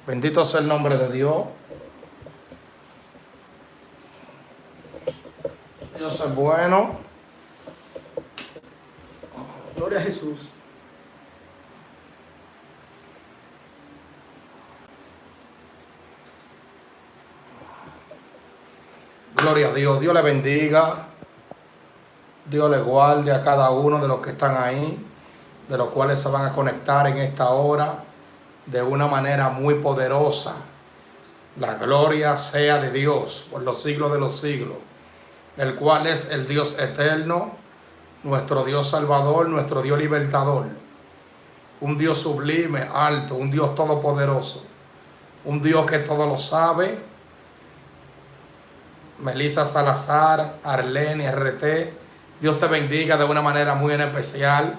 Bendito sea el nombre de Dios. Dios es bueno. Gloria a Jesús. Gloria a Dios. Dios le bendiga. Dios le guarde a cada uno de los que están ahí, de los cuales se van a conectar en esta hora de una manera muy poderosa. La gloria sea de Dios por los siglos de los siglos, el cual es el Dios eterno, nuestro Dios salvador, nuestro Dios libertador, un Dios sublime, alto, un Dios todopoderoso, un Dios que todo lo sabe. Melissa Salazar, Arlene, RT, Dios te bendiga de una manera muy en especial.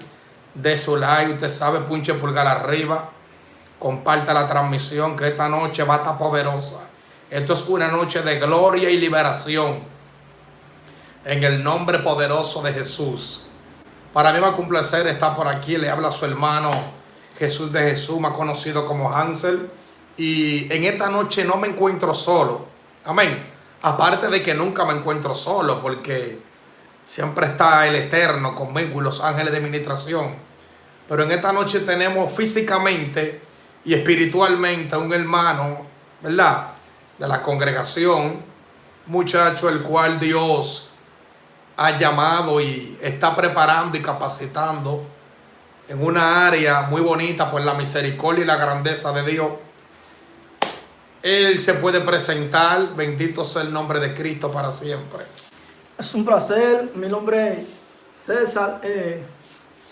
De su like, usted sabe, punche pulgar arriba, comparta la transmisión, que esta noche va a estar poderosa. Esto es una noche de gloria y liberación, en el nombre poderoso de Jesús. Para mí va a complacer estar por aquí. Le habla su hermano Jesús de Jesús, más conocido como Hansel. Y en esta noche no me encuentro solo. Amén. Aparte de que nunca me encuentro solo, porque siempre está el Eterno conmigo y los ángeles de ministración. Pero en esta noche tenemos físicamente y espiritualmente a un hermano, ¿verdad?, de la congregación, muchacho el cual Dios ha llamado y está preparando y capacitando en una área muy bonita por la misericordia y la grandeza de Dios. Él se puede presentar. Bendito sea el nombre de Cristo para siempre. Es un placer. Mi nombre es César.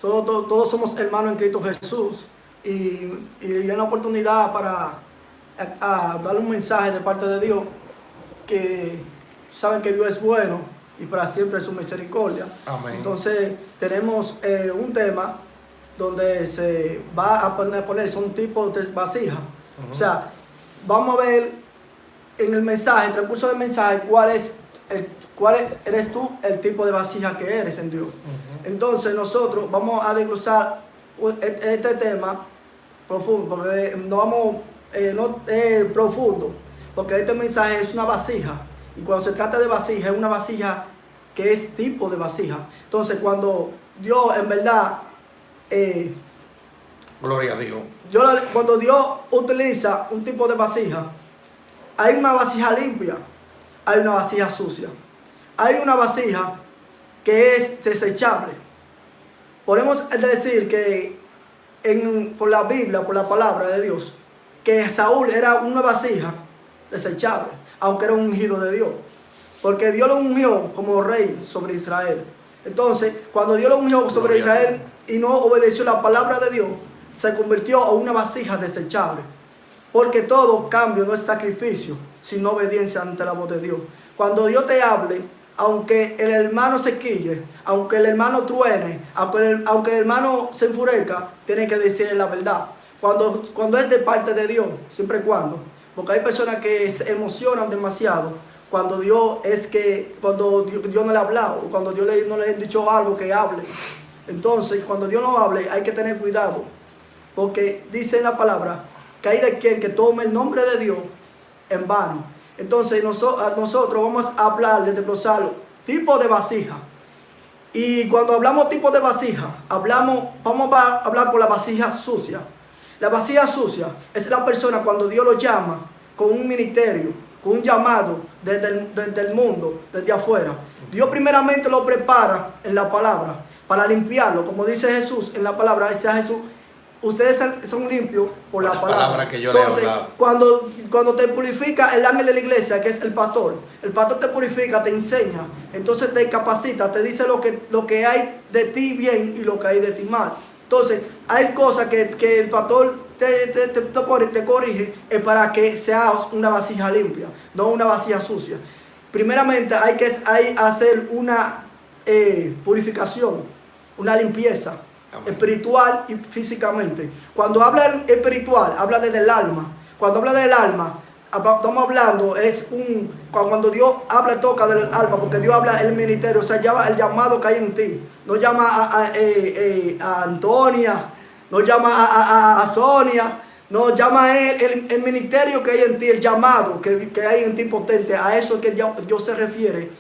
Todos somos hermanos en Cristo Jesús. Y hay una oportunidad para dar un mensaje de parte de Dios, que saben que Dios es bueno y para siempre es su misericordia. Amén. Entonces tenemos un tema donde se va a poner son tipos de vasijas. O sea, vamos a ver en el mensaje, en el transcurso del mensaje, eres tú el tipo de vasija que eres en Dios. Entonces nosotros vamos a desglosar este tema profundo, porque no vamos profundo, porque este mensaje es una vasija, y cuando se trata de vasija, es una vasija que es tipo de vasija. Entonces cuando Dios en verdad Gloria a Dios. cuando Dios utiliza un tipo de vasija, hay una vasija limpia, hay una vasija sucia, hay una vasija que es desechable. Podemos decir que por la Biblia, por la palabra de Dios, que Saúl era una vasija desechable, aunque era un ungido de Dios, porque Dios lo ungió como rey sobre Israel. Entonces, cuando Dios lo ungió sobre Israel y no obedeció la palabra de Dios, se convirtió en una vasija desechable, porque todo cambio no es sacrificio, sino obediencia ante la voz de Dios. Cuando Dios te hable, aunque el hermano se quille, aunque el hermano truene, aunque el hermano se enfurezca, tiene que decirle la verdad. Cuando es de parte de Dios, siempre y cuando, porque hay personas que se emocionan demasiado cuando Dios no le ha hablado, cuando Dios no le ha dicho algo que hable. Entonces, cuando Dios no hable, hay que tener cuidado, porque dice en la palabra que hay de quien que tome el nombre de Dios en vano. Entonces nosotros vamos a hablar de desglosar tipo de vasija. Y cuando hablamos tipo de vasija, vamos a hablar por la vasija sucia. La vasija sucia es la persona cuando Dios lo llama con un ministerio, con un llamado desde el mundo, desde afuera. Dios primeramente lo prepara en la palabra para limpiarlo, como dice Jesús en la palabra. Dice a Jesús: ustedes son limpios por la palabra que yo Entonces, le he hablado. Cuando te purifica el ángel de la iglesia, que es el pastor te purifica, te enseña, entonces te capacita, te dice lo que hay de ti bien y lo que hay de ti mal. Entonces, hay cosas que el pastor te corrige para que seas una vasija limpia, no una vasija sucia. Primeramente hay que hacer una purificación, una limpieza. Amén. Espiritual y físicamente. Cuando habla espiritual, habla desde el alma. Cuando habla del alma, estamos hablando, cuando Dios habla, toca del alma, porque Dios habla el ministerio, o sea, llama el llamado que hay en ti. No llama a Antonia, no llama a Sonia, No, llama a él, el ministerio que hay en ti, el llamado que hay en ti potente. A eso es que Dios se refiere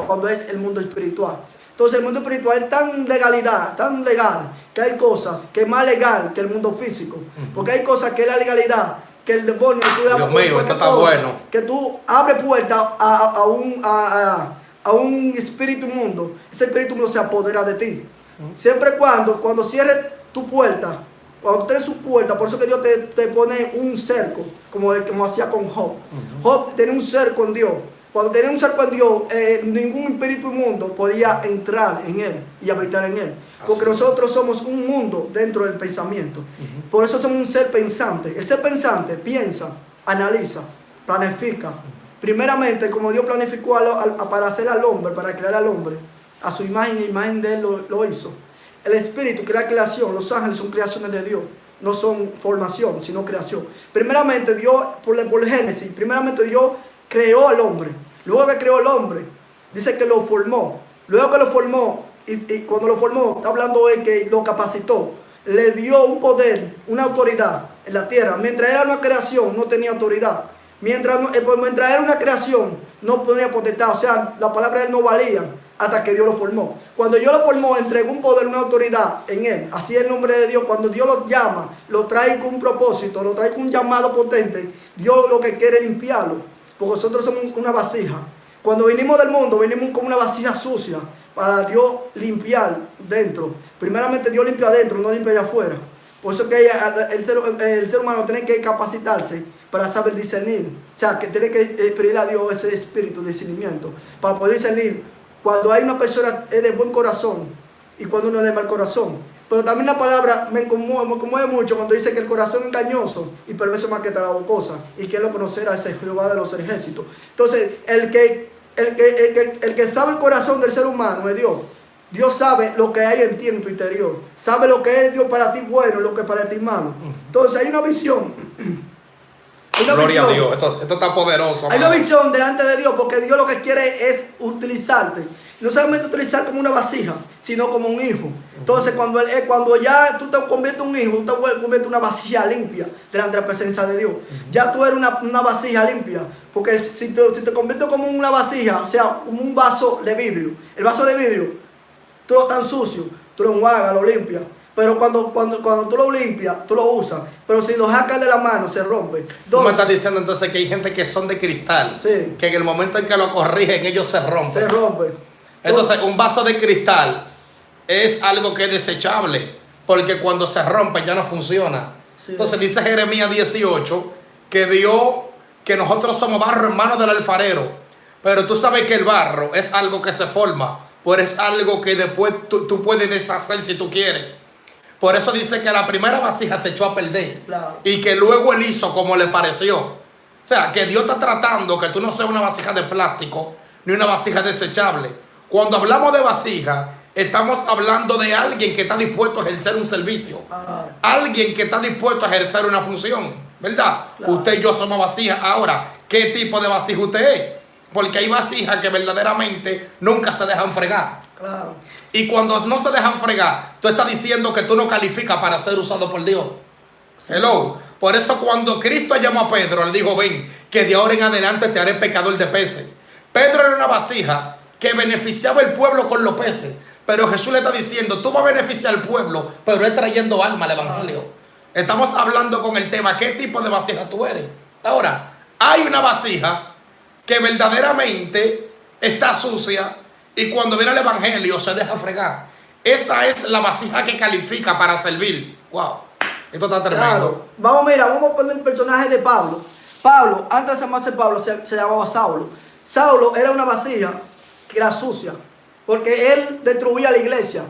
cuando es el mundo espiritual. Entonces el mundo espiritual es tan legal, que hay cosas que es más legal que el mundo físico. Porque hay cosas que es la legalidad, que el demonio, Dios mío, esto está bueno. Que tú abres puertas a un espíritu inmundo. Ese espíritu inmundo se apodera de ti. Siempre cuando cierres tu puerta, cuando tú tienes su puerta, por eso que Dios te pone un cerco, como hacía con Job. Job tenía un cerco en Dios. Cuando tenía un cerco en Dios, ningún espíritu inmundo podía entrar en él y habitar en él. Porque nosotros somos un mundo dentro del pensamiento. Por eso somos un ser pensante. El ser pensante piensa, analiza, planifica. Primeramente, como Dios planificó para hacer al hombre, para crear al hombre, a su imagen y imagen de él lo hizo. El espíritu crea creación. Los ángeles son creaciones de Dios. No son formación, sino creación. Primeramente, Dios, por Génesis, primeramente Dios creó al hombre. Luego que creó al hombre, dice que lo formó. Luego que lo formó, y cuando lo formó, está hablando de que lo capacitó. Le dio un poder, una autoridad en la tierra. Mientras era una creación, no tenía autoridad. Mientras era una creación, no tenía potestad. O sea, la palabra de él no valía hasta que Dios lo formó. Cuando Dios lo formó, entregó un poder, una autoridad en él. Así es el nombre de Dios. Cuando Dios lo llama, lo trae con un propósito, lo trae con un llamado potente. Dios lo que quiere es limpiarlo. Porque nosotros somos una vasija. Cuando venimos del mundo, venimos con una vasija sucia para Dios limpiar dentro. Primeramente Dios limpia adentro, no limpia allá afuera. Por eso que el ser humano tiene que capacitarse para saber discernir. O sea, que tiene que pedirle a Dios ese espíritu de discernimiento para poder discernir cuando hay una persona es de buen corazón y cuando uno es de mal corazón. Pero también la palabra me conmueve mucho cuando dice que el corazón es engañoso y perverso más que todas las cosas. Y que él lo conocerá ese Jehová de los ejércitos. Entonces, el que sabe el corazón del ser humano es Dios. Dios sabe lo que hay en ti, en tu interior. Sabe lo que es Dios para ti bueno y lo que es para ti malo. Entonces, hay una visión. Gloria a Dios. Esto está poderoso. Hay una visión delante de Dios porque Dios lo que quiere es utilizarte. No solamente utilizar como una vasija, sino como un hijo. Entonces, cuando ya tú te conviertes en un hijo, tú te conviertes en una vasija limpia delante de la presencia de Dios. Ya tú eres una vasija limpia. Porque si te conviertes como una vasija, o sea, como un vaso de vidrio. El vaso de vidrio, tú lo estás sucio, tú lo enjuagas, lo limpias. Pero cuando tú lo limpias, tú lo usas. Pero si lo sacas de la mano, se rompe. Tú me estás diciendo entonces que hay gente que son de cristal. Sí. Que en el momento en que lo corrigen, ellos se rompen. Se rompe. Entonces, un vaso de cristal es algo que es desechable. Porque cuando se rompe ya no funciona. Sí. Entonces dice Jeremías 18 que nosotros somos barro en manos del alfarero. Pero tú sabes que el barro es algo que se forma. Pero es algo que después tú puedes deshacer si tú quieres. Por eso dice que la primera vasija se echó a perder. Claro. Y que luego él hizo como le pareció. O sea, que Dios está tratando que tú no seas una vasija de plástico ni una vasija desechable. Cuando hablamos de vasija, estamos hablando de alguien que está dispuesto a ejercer un servicio. Alguien que está dispuesto a ejercer una función. ¿Verdad? Claro. Usted y yo somos vasijas. Ahora, ¿qué tipo de vasija usted es? Porque hay vasijas que verdaderamente nunca se dejan fregar. Claro. Y cuando no se dejan fregar, tú estás diciendo que tú no calificas para ser usado por Dios. Sí. Hello. Por eso cuando Cristo llamó a Pedro, le dijo, ven, que de ahora en adelante te haré pecador de peces. Pedro era una vasija que beneficiaba al pueblo con los peces. Pero Jesús le está diciendo, tú vas a beneficiar al pueblo, pero es trayendo alma al evangelio. Estamos hablando con el tema, ¿qué tipo de vasija tú eres? Ahora, hay una vasija que verdaderamente está sucia y cuando viene el evangelio se deja fregar. Esa es la vasija que califica para servir. Wow, esto está tremendo. Claro. Vamos a poner el personaje de Pablo. Pablo, antes de llamarse Pablo, se llamaba Saulo. Saulo era una vasija que era sucia, porque él destruía la iglesia.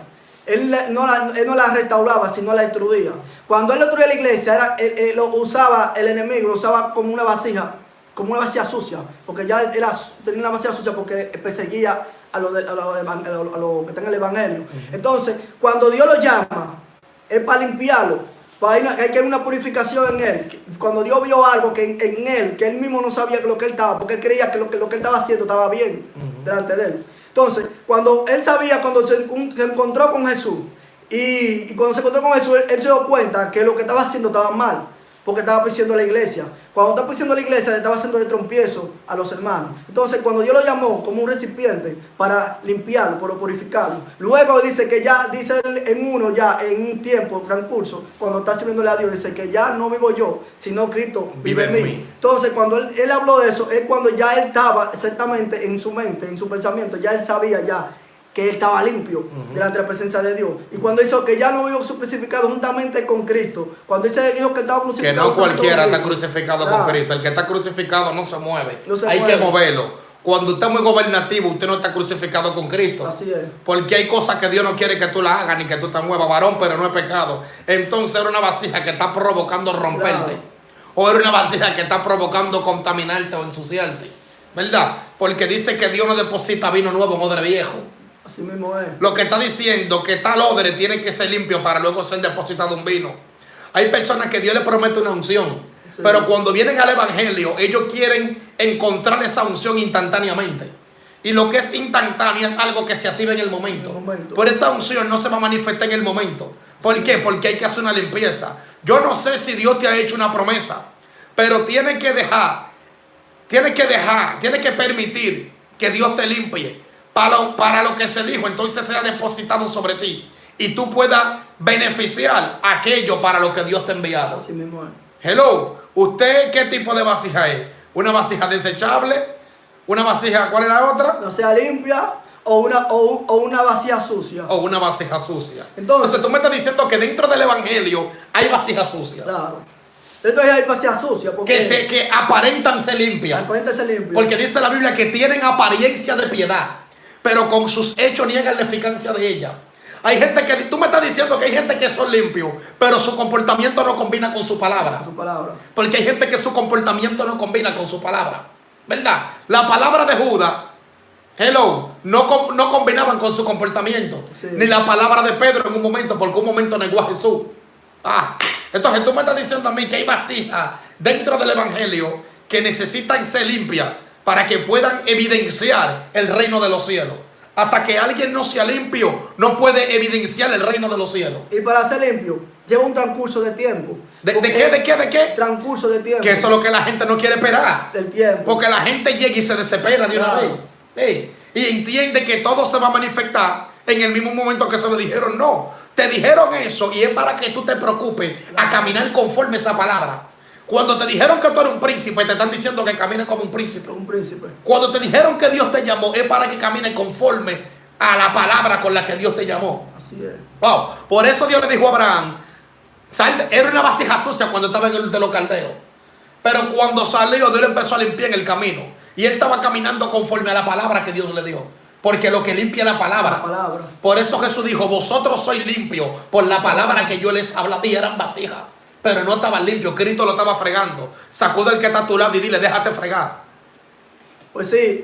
Él no la restauraba, sino la destruía. Cuando él destruía la iglesia, lo usaba el enemigo, lo usaba como una vasija sucia, porque ya tenía una vasija sucia porque perseguía a los que están en el evangelio. Entonces, cuando Dios lo llama, es para limpiarlo, hay que haber una purificación en él. Cuando Dios vio algo en él, que él mismo no sabía que lo que él estaba, porque él creía que lo que él estaba haciendo estaba bien delante de él. Entonces, cuando él sabía, cuando se encontró con Jesús, y cuando se encontró con Jesús, él se dio cuenta que lo que estaba haciendo estaba mal. porque estaba pisando la iglesia. Cuando estaba pisando la iglesia, le estaba haciendo de trompiezo a los hermanos. Entonces, cuando Dios lo llamó como un recipiente para limpiarlo, para purificarlo, luego dice que ya, dice él en uno, ya en un tiempo, transcurso, cuando está sirviéndole a Dios, dice que ya no vivo yo, sino Cristo vive en mí. Entonces, cuando él habló de eso, es cuando ya él estaba exactamente en su mente, en su pensamiento, ya él sabía ya que él estaba limpio delante de la presencia de Dios. Y cuando hizo que ya no vivo crucificado juntamente con Cristo, cuando dijo que él estaba crucificado, que no cualquiera está crucificado con Cristo. El que está crucificado no se mueve. Hay que moverlo. Cuando usted es muy gobernativo, usted no está crucificado con Cristo. Así es. Porque hay cosas que Dios no quiere que tú las hagas ni que tú te muevas, varón, pero no es pecado. Entonces era una vasija que está provocando romperte. Claro. O era una vasija que está provocando contaminarte o ensuciarte. ¿Verdad? Porque dice que Dios no deposita vino nuevo en odre viejo. Así mismo es. Lo que está diciendo que tal odre tiene que ser limpio para luego ser depositado un vino. Hay personas que Dios les promete una unción, sí, pero cuando vienen al evangelio, ellos quieren encontrar esa unción instantáneamente. Y lo que es instantáneo es algo que se activa en el momento. Pero esa unción no se va a manifestar en el momento. ¿Por qué? Porque hay que hacer una limpieza. Yo no sé si Dios te ha hecho una promesa, pero tiene que permitir que Dios te limpie. Para lo que se dijo, entonces será depositado sobre ti y tú puedas beneficiar aquello para lo que Dios te ha enviado. Así mismo es. Hello, ¿usted qué tipo de vasija es? ¿Una vasija desechable? ¿Una vasija, cuál es la otra? No sea limpia o una vasija sucia. O una vasija sucia. Entonces tú me estás diciendo que dentro del evangelio hay vasijas sucias. Claro. Entonces hay vasijas sucias. Que aparentan ser limpias. Porque dice la Biblia que tienen apariencia de piedad, pero con sus hechos niegan la eficacia de ella. Hay gente que, tú me estás diciendo que hay gente que son limpios, pero su comportamiento no combina con su palabra. Porque hay gente que su comportamiento no combina con su palabra. ¿Verdad? La palabra de Judas, no combinaban con su comportamiento. Sí. Ni la palabra de Pedro en un momento, porque un momento negó a Jesús. Entonces tú me estás diciendo a mí que hay vasijas dentro del evangelio que necesitan ser limpias para que puedan evidenciar el reino de los cielos. Hasta que alguien no sea limpio, no puede evidenciar el reino de los cielos. Y para ser limpio, lleva un transcurso de tiempo. ¿De qué? Transcurso de tiempo. Que eso es lo que la gente no quiere esperar. Del tiempo. Porque la gente llega y se desespera de una vez. Y entiende que todo se va a manifestar en el mismo momento que se lo dijeron. No, te dijeron eso y es para que tú te preocupes a caminar conforme a esa palabra. Cuando te dijeron que tú eres un príncipe, te están diciendo que camines como un príncipe. Un príncipe. Cuando te dijeron que Dios te llamó, es para que camines conforme a la palabra con la que Dios te llamó. Así es. Wow. Por eso Dios le dijo a Abraham, era una vasija sucia cuando estaba en el de los caldeos. Pero cuando salió, Dios le empezó a limpiar en el camino. Y él estaba caminando conforme a la palabra que Dios le dio. Porque lo que limpia es la palabra. Por eso Jesús dijo, vosotros sois limpios por la palabra que yo les hablo. Y eran vasijas, pero no estaban limpios. Cristo lo estaba fregando. Sacude al que está a tu lado y dile, déjate fregar. Pues sí,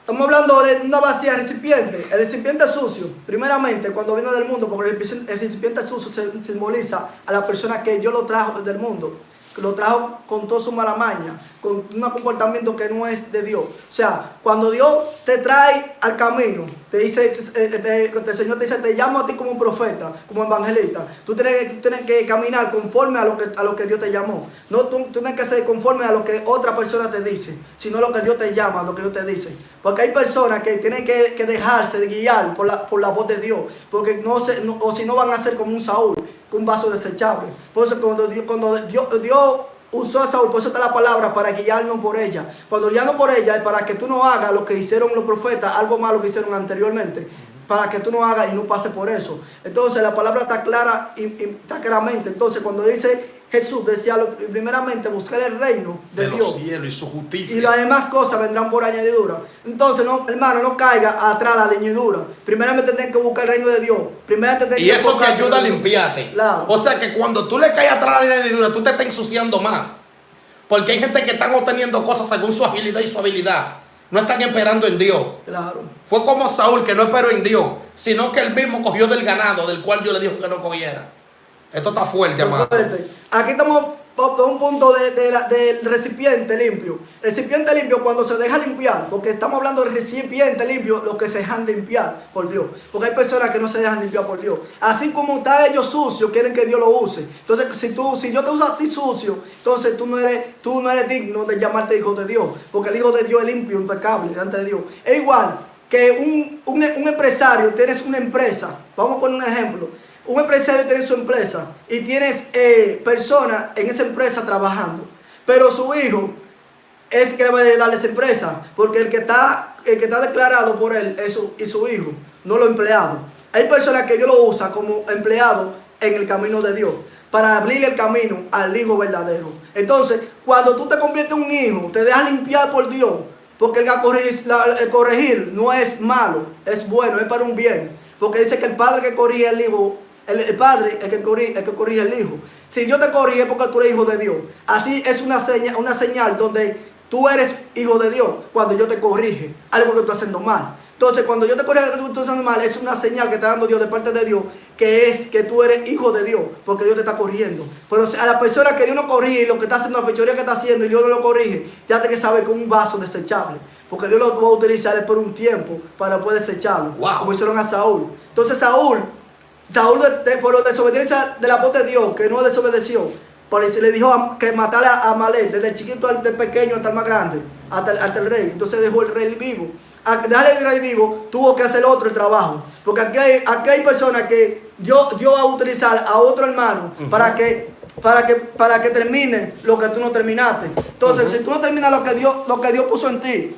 estamos hablando de una vasija recipiente. El recipiente sucio, primeramente, cuando viene del mundo, porque el recipiente sucio simboliza a la persona que Dios lo trajo del mundo. Que lo trajo con toda su mala maña, con un comportamiento que no es de Dios. O sea, cuando Dios te trae al camino, te dice, el Señor te dice, te llamo a ti como un profeta, como evangelista. Tú tienes que caminar conforme a lo que Dios te llamó. No, tú tienes que ser conforme a lo que otra persona te dice, sino lo que Dios te llama, lo que Dios te dice. Porque hay personas que tienen que dejarse de guiar por la voz de Dios, porque o si no van a ser como un Saúl, con un vaso desechable. Por eso cuando Dios usó a Saúl, por eso está la palabra, para guiarnos por ella. Cuando guiarnos por ella es para que tú no hagas lo que hicieron los profetas, algo malo que hicieron anteriormente, para que tú no hagas y no pases por eso. Entonces la palabra está clara y está claramente. Entonces cuando dice Jesús, decía primeramente buscar el reino de Dios, los cielos y su justicia, y las demás cosas vendrán por añadidura. Entonces, no, hermano, no caiga atrás la añadidura. Primeramente tienes que buscar el reino de Dios. Y eso te ayuda a limpiarte. Claro. O sea que cuando tú le caes atrás a la añadidura, tú te estás ensuciando más. Porque hay gente que están obteniendo cosas según su agilidad y su habilidad. No están esperando en Dios. Claro. Fue como Saúl, que no esperó en Dios, sino que él mismo cogió del ganado, del cual Dios le dijo que no cogiera. Esto está fuerte, amado. Aquí estamos un punto del recipiente limpio. El recipiente limpio cuando se deja limpiar, porque estamos hablando del recipiente limpio, lo que se dejan limpiar por Dios. Porque hay personas que no se dejan limpiar por Dios. Así como está ellos sucios, quieren que Dios lo use. Entonces, si yo te uso a ti sucio, entonces tú no eres digno de llamarte hijo de Dios. Porque el hijo de Dios es limpio, impecable delante de Dios. Es igual que un empresario, tienes una empresa. Vamos a poner un ejemplo. Un empresario tiene su empresa y tienes personas en esa empresa trabajando, pero su hijo es que le va a heredar esa empresa, porque el que está declarado por él es su hijo, no los empleados. Hay personas que Dios lo usa como empleado en el camino de Dios, para abrir el camino al hijo verdadero. Entonces, cuando tú te conviertes en un hijo, te dejas limpiar por Dios, porque el corregir no es malo, es bueno, es para un bien, porque dice que el padre que corrige al hijo, el padre el que corrige al hijo. Si Dios te corrige es porque tú eres hijo de Dios. Así es una señal donde tú eres hijo de Dios cuando Dios te corrige algo que tú estás haciendo mal. Entonces, cuando yo te corrige algo que tú estás haciendo mal, es una señal que está dando Dios de parte de Dios, que es que tú eres hijo de Dios, porque Dios te está corrigiendo. Pero a la persona que Dios no corrige y lo que está haciendo, la fechoría que está haciendo y Dios no lo corrige, ya te que saber que es un vaso desechable, porque Dios lo va a utilizar por un tiempo para poder desecharlo, como hicieron a Saúl. Entonces Saúl, por la desobediencia de la voz de Dios, que no desobedeció, se le dijo que matara a Amalek, desde el chiquito al pequeño hasta el más grande, hasta el rey. Entonces dejó el rey vivo. Al dejar el rey vivo, tuvo que hacer otro el trabajo. Porque aquí hay personas que Dios va a utilizar a otro hermano para que termine lo que tú no terminaste. Entonces, si tú no terminas lo que Dios puso en ti,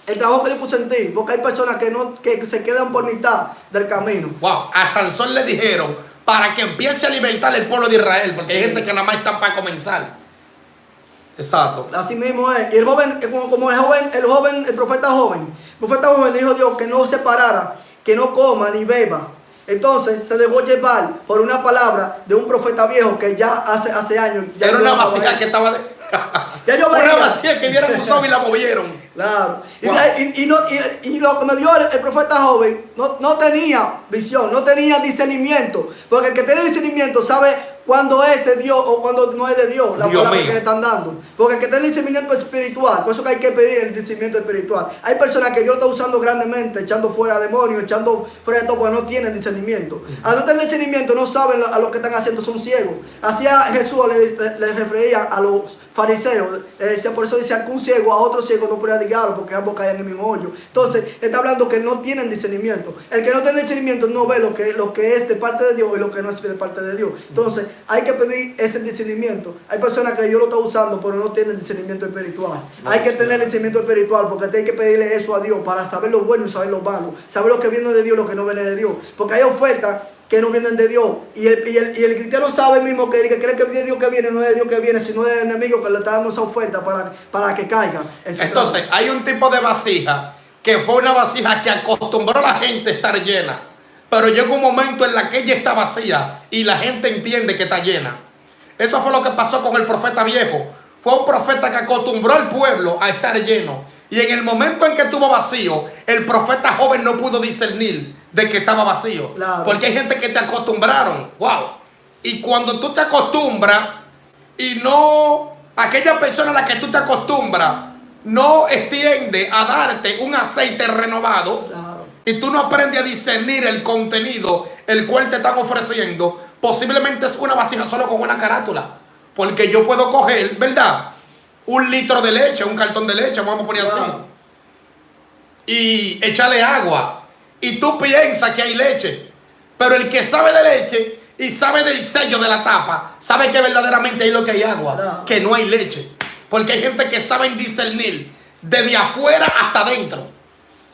el trabajo que Dios puso en ti, porque hay personas que se quedan por mitad del camino. Wow, a Sansón le dijeron para que empiece a libertar el pueblo de Israel, porque hay gente que nada más está para comenzar. Exacto. Así mismo es. Y el joven, el profeta joven le dijo a Dios que no se parara, que no coma ni beba. Entonces se dejó llevar por una palabra de un profeta viejo que ya hace años. Ya era una vasija que estaba ya yo veía. Una vasija que hubieran usado y la movieron. Claro. Wow. Y lo que me dio el profeta joven no tenía visión, no tenía discernimiento. Porque el que tiene discernimiento sabe cuando es de Dios o cuando no es de Dios, la palabra que le están dando. Porque el que tiene discernimiento espiritual, por eso que hay que pedir el discernimiento espiritual. Hay personas que Dios está usando grandemente, echando fuera demonios, echando fuera de todo, porque no tienen discernimiento. Al no tener discernimiento, no saben a lo que están haciendo, son ciegos. Así a Jesús le refería a los fariseos, por eso decían que un ciego a otro ciego no podía diablo, porque ambos caían en el mismo hoyo. Entonces, está hablando que no tienen discernimiento. El que no tiene discernimiento no ve lo que es de parte de Dios y lo que no es de parte de Dios. Entonces, hay que pedir ese discernimiento. Hay personas que Dios lo está usando, pero no tienen discernimiento espiritual. Hay que tener discernimiento espiritual, porque hay que pedirle eso a Dios para saber lo bueno y saber lo malo. Saber lo que viene de Dios y lo que no viene de Dios. Porque hay ofertas que no vienen de Dios. Y el cristiano sabe mismo que cree que es de Dios que viene, no es de Dios que viene, sino del enemigo que le está dando esa oferta para que caiga. Entonces, hay un tipo de vasija que fue una vasija que acostumbró a la gente a estar llena. Pero llega un momento en la que ella está vacía y la gente entiende que está llena. Eso fue lo que pasó con el profeta viejo. Fue un profeta que acostumbró al pueblo a estar lleno. Y en el momento en que estuvo vacío, el profeta joven no pudo discernir de que estaba vacío. Claro. Porque hay gente que te acostumbraron. Wow. Y cuando tú te acostumbras y no, aquella persona a la que tú te acostumbras no extiende a darte un aceite renovado. Claro. Y tú no aprendes a discernir el contenido el cual te están ofreciendo, posiblemente es una vasija solo con una carátula. Porque yo puedo coger, ¿verdad?, 1 litro de leche, un cartón de leche, vamos a poner así, y echarle agua. Y tú piensas que hay leche. Pero el que sabe de leche y sabe del sello de la tapa, sabe que verdaderamente hay lo que hay agua, que no hay leche. Porque hay gente que sabe discernir desde afuera hasta adentro.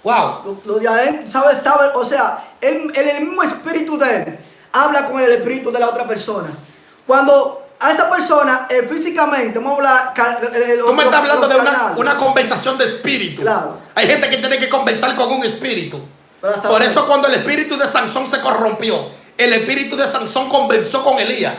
Wow. Lo de adentro, sabe, o sea, el mismo espíritu de él habla con el espíritu de la otra persona. Cuando a esa persona físicamente, vamos a hablar. Tú me estás hablando de una conversación de espíritu. Claro. Hay gente que tiene que conversar con un espíritu. Por eso, cuando el espíritu de Sansón se corrompió, el espíritu de Sansón conversó con Elías.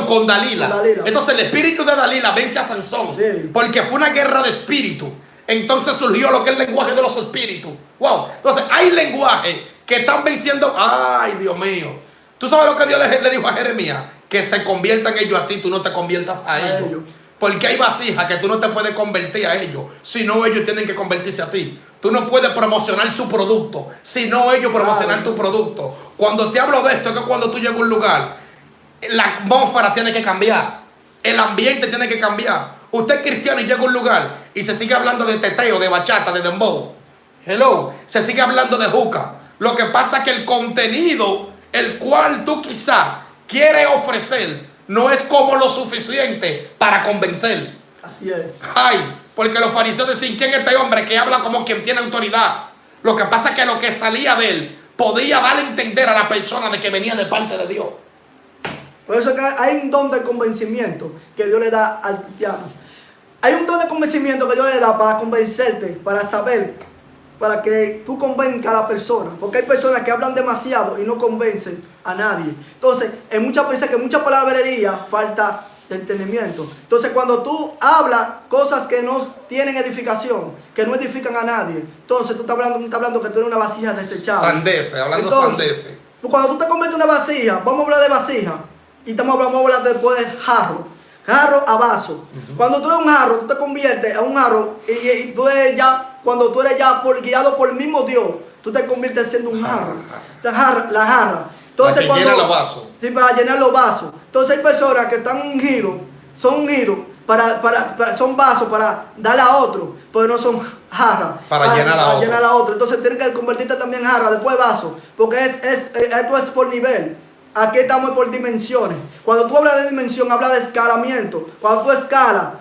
Con Dalila. Entonces, el espíritu de Dalila vence a Sansón. Sí. Porque fue una guerra de espíritu. Entonces surgió lo que es el lenguaje de los espíritus. Wow. Entonces, hay lenguajes que están venciendo. Ay, Dios mío. ¿Tú sabes lo que Dios le dijo a Jeremías? Que se conviertan ellos a ti, tú no te conviertas a ellos. Porque hay vasijas que tú no te puedes convertir a ellos, sino ellos tienen que convertirse a ti. Tú no puedes promocionar su producto, sino ellos promocionar tu producto. Cuando te hablo de esto, es que cuando tú llegas a un lugar, la atmósfera tiene que cambiar, el ambiente tiene que cambiar. Usted es cristiano y llega a un lugar y se sigue hablando de teteo, de bachata, de dembow. Hello, se sigue hablando de juca. Lo que pasa es que el contenido, el cual tú quizá quieres ofrecer, no es como lo suficiente para convencer. Así es. Ay, porque los fariseos decían, ¿quién es este hombre que habla como quien tiene autoridad? Lo que pasa es que lo que salía de él podía dar a entender a la persona de que venía de parte de Dios. Por eso que hay un don de convencimiento que Dios le da al cristiano. Hay un don de convencimiento que Dios le da para convencerte, para saber, para que tú convenzcas a la persona. Porque hay personas que hablan demasiado y no convencen a nadie. Entonces, en muchas veces que mucha palabrería falta de entendimiento. Entonces, cuando tú hablas cosas que no tienen edificación, que no edifican a nadie, entonces tú estás hablando que tú eres una vasija desechable. Sandece, hablando sandece. Cuando tú te conviertes en una vasija, vamos a hablar de vasija, y vamos a hablar después de jarro a vaso. Cuando tú eres un jarro, tú te conviertes en un jarro y tú eres ya, cuando tú eres ya guiado por el mismo Dios, tú te conviertes siendo un jarro. La jarra. Entonces, para que llene los vasos. Sí, para llenar los vasos. Entonces hay personas que están ungidos, son ungidos, son vasos para darle a otro, pero no son jarras. Para llenar a otro. Entonces tienes que convertirte también en jarra, después vaso, porque esto es por nivel. Aquí estamos por dimensiones. Cuando tú hablas de dimensión, hablas de escalamiento. Cuando tú escalas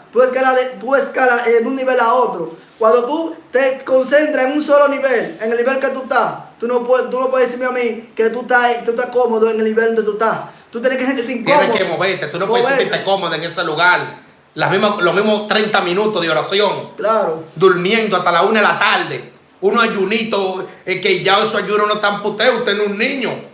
en un nivel a otro. Cuando tú te concentras en un solo nivel, en el nivel que tú estás, tú no puedes decirme a mí que tú estás cómodo en el nivel donde tú estás. Tú tienes que sentirte incómodo. Tienes que moverte, tú no puedes sentirte cómodo en ese lugar. Los mismos 30 minutos de oración. Claro. Durmiendo hasta la 1 de la tarde. Unos ayunitos, que ya esos ayunos no están puteos, usted no es un niño.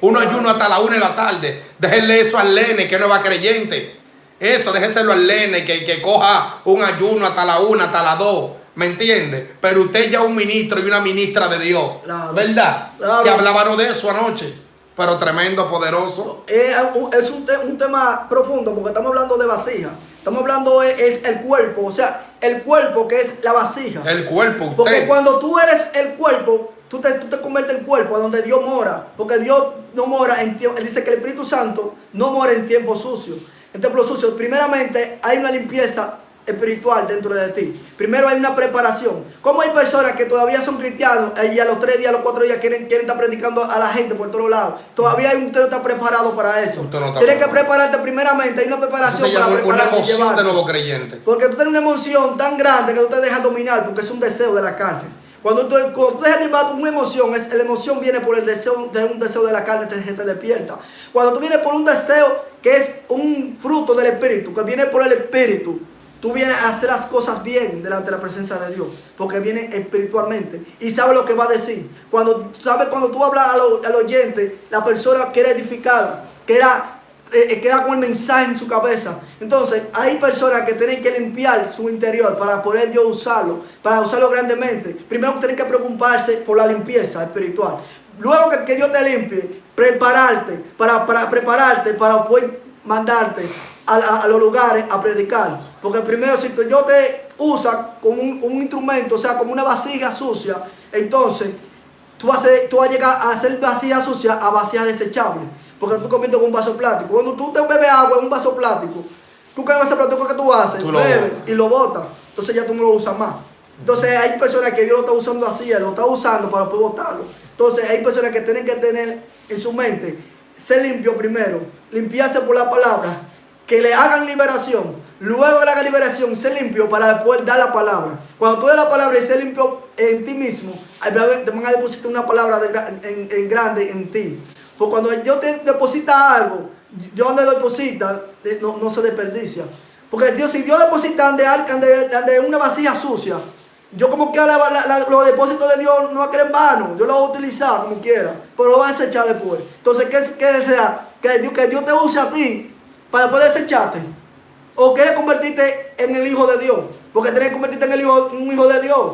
Uno ayuno hasta la 1 de la tarde. Déjenle eso al nene que no va creyente. Eso, déjeselo al nene que coja un ayuno hasta la 1, hasta la 2. ¿Me entiende? Pero usted ya es un ministro y una ministra de Dios. Claro. ¿Verdad? Claro. Que hablábamos de eso anoche. Pero tremendo, poderoso. Es un tema profundo porque estamos hablando de vasija. Estamos hablando es el cuerpo. O sea, el cuerpo que es la vasija. El cuerpo, usted. Porque cuando tú eres el cuerpo, tú te conviertes en cuerpo donde Dios mora. Porque Dios no mora en tiempo. Él dice que el Espíritu Santo no mora en tiempo sucio. En tiempo sucio, primeramente hay una limpieza espiritual dentro de ti. Primero hay una preparación. Como hay personas que todavía son cristianos y a los 3 días, a los 4 días quieren estar predicando a la gente por todos lados? Todavía usted no está preparado para eso. Tienes que prepararte primeramente. Hay una preparación para prepararte. Una emoción de nuevo creyente. Porque tú tienes una emoción tan grande que tú te dejas dominar porque es un deseo de la carne. Cuando tú dejas llevar una emoción, la emoción viene por el deseo de un deseo de la carne que te despierta. Cuando tú vienes por un deseo que es un fruto del Espíritu, que viene por el Espíritu, tú vienes a hacer las cosas bien delante de la presencia de Dios, porque viene espiritualmente y sabe lo que va a decir. Cuando tú hablas al oyente, la persona queda edificada, queda con el mensaje en su cabeza. Entonces hay personas que tienen que limpiar su interior para poder Dios usarlo, para usarlo grandemente. Primero tienen que preocuparse por la limpieza espiritual. Luego que Dios te limpie, prepararte para poder mandarte a los lugares a predicar. Porque primero, si Dios te usa como un instrumento, o sea, como una vasija sucia, entonces tú vas a llegar a hacer vasija sucia a vasija desechable. Porque tú conviertes con un vaso plástico. Cuando tú te bebes agua en un vaso plástico, tú que vas a plástico, ¿qué tú haces? Tú bebes y lo botas. Entonces ya tú no lo usas más. Entonces hay personas que Dios lo está usando así, Él lo está usando para poder botarlo. Entonces hay personas que tienen que tener en su mente, ser limpio primero, limpiarse por la palabra, que le hagan liberación. Luego de la liberación, ser limpio para después dar la palabra. Cuando tú das la palabra y ser limpio en ti mismo, te van a depositar una palabra en grande en ti. Porque cuando Dios te deposita algo, Dios donde lo deposita, no se desperdicia. Porque si Dios deposita de una vasija sucia, yo como que los depósitos de Dios no va a quedar en vano. Yo lo voy a utilizar como quiera, pero lo voy a desechar después. Entonces, ¿qué desea? Que Dios te use a ti para después desecharte. ¿O quieres convertirte en el hijo de Dios? Porque tienes que convertirte en un hijo de Dios.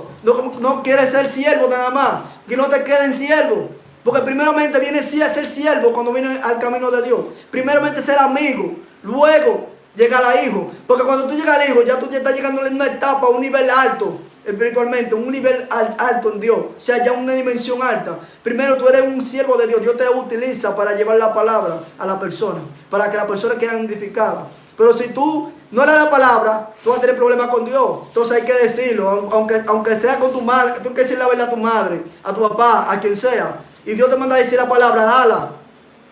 No quieres ser siervo nada más. Que no te queden siervos. Porque primeramente viene a ser siervo cuando viene al camino de Dios. Primeramente ser amigo. Luego llegar a hijo. Porque cuando tú llegas al hijo, ya tú ya estás llegando en una etapa, a un nivel alto espiritualmente, un nivel alto en Dios. O sea, ya una dimensión alta. Primero tú eres un siervo de Dios. Dios te utiliza para llevar la palabra a la persona. Para que la persona quede identificada. Pero si tú no le das la palabra, tú vas a tener problemas con Dios. Entonces hay que decirlo. Aunque sea con tu madre, tú tienes que decir la verdad a tu madre, a tu papá, a quien sea. Y Dios te manda a decir la palabra, dala.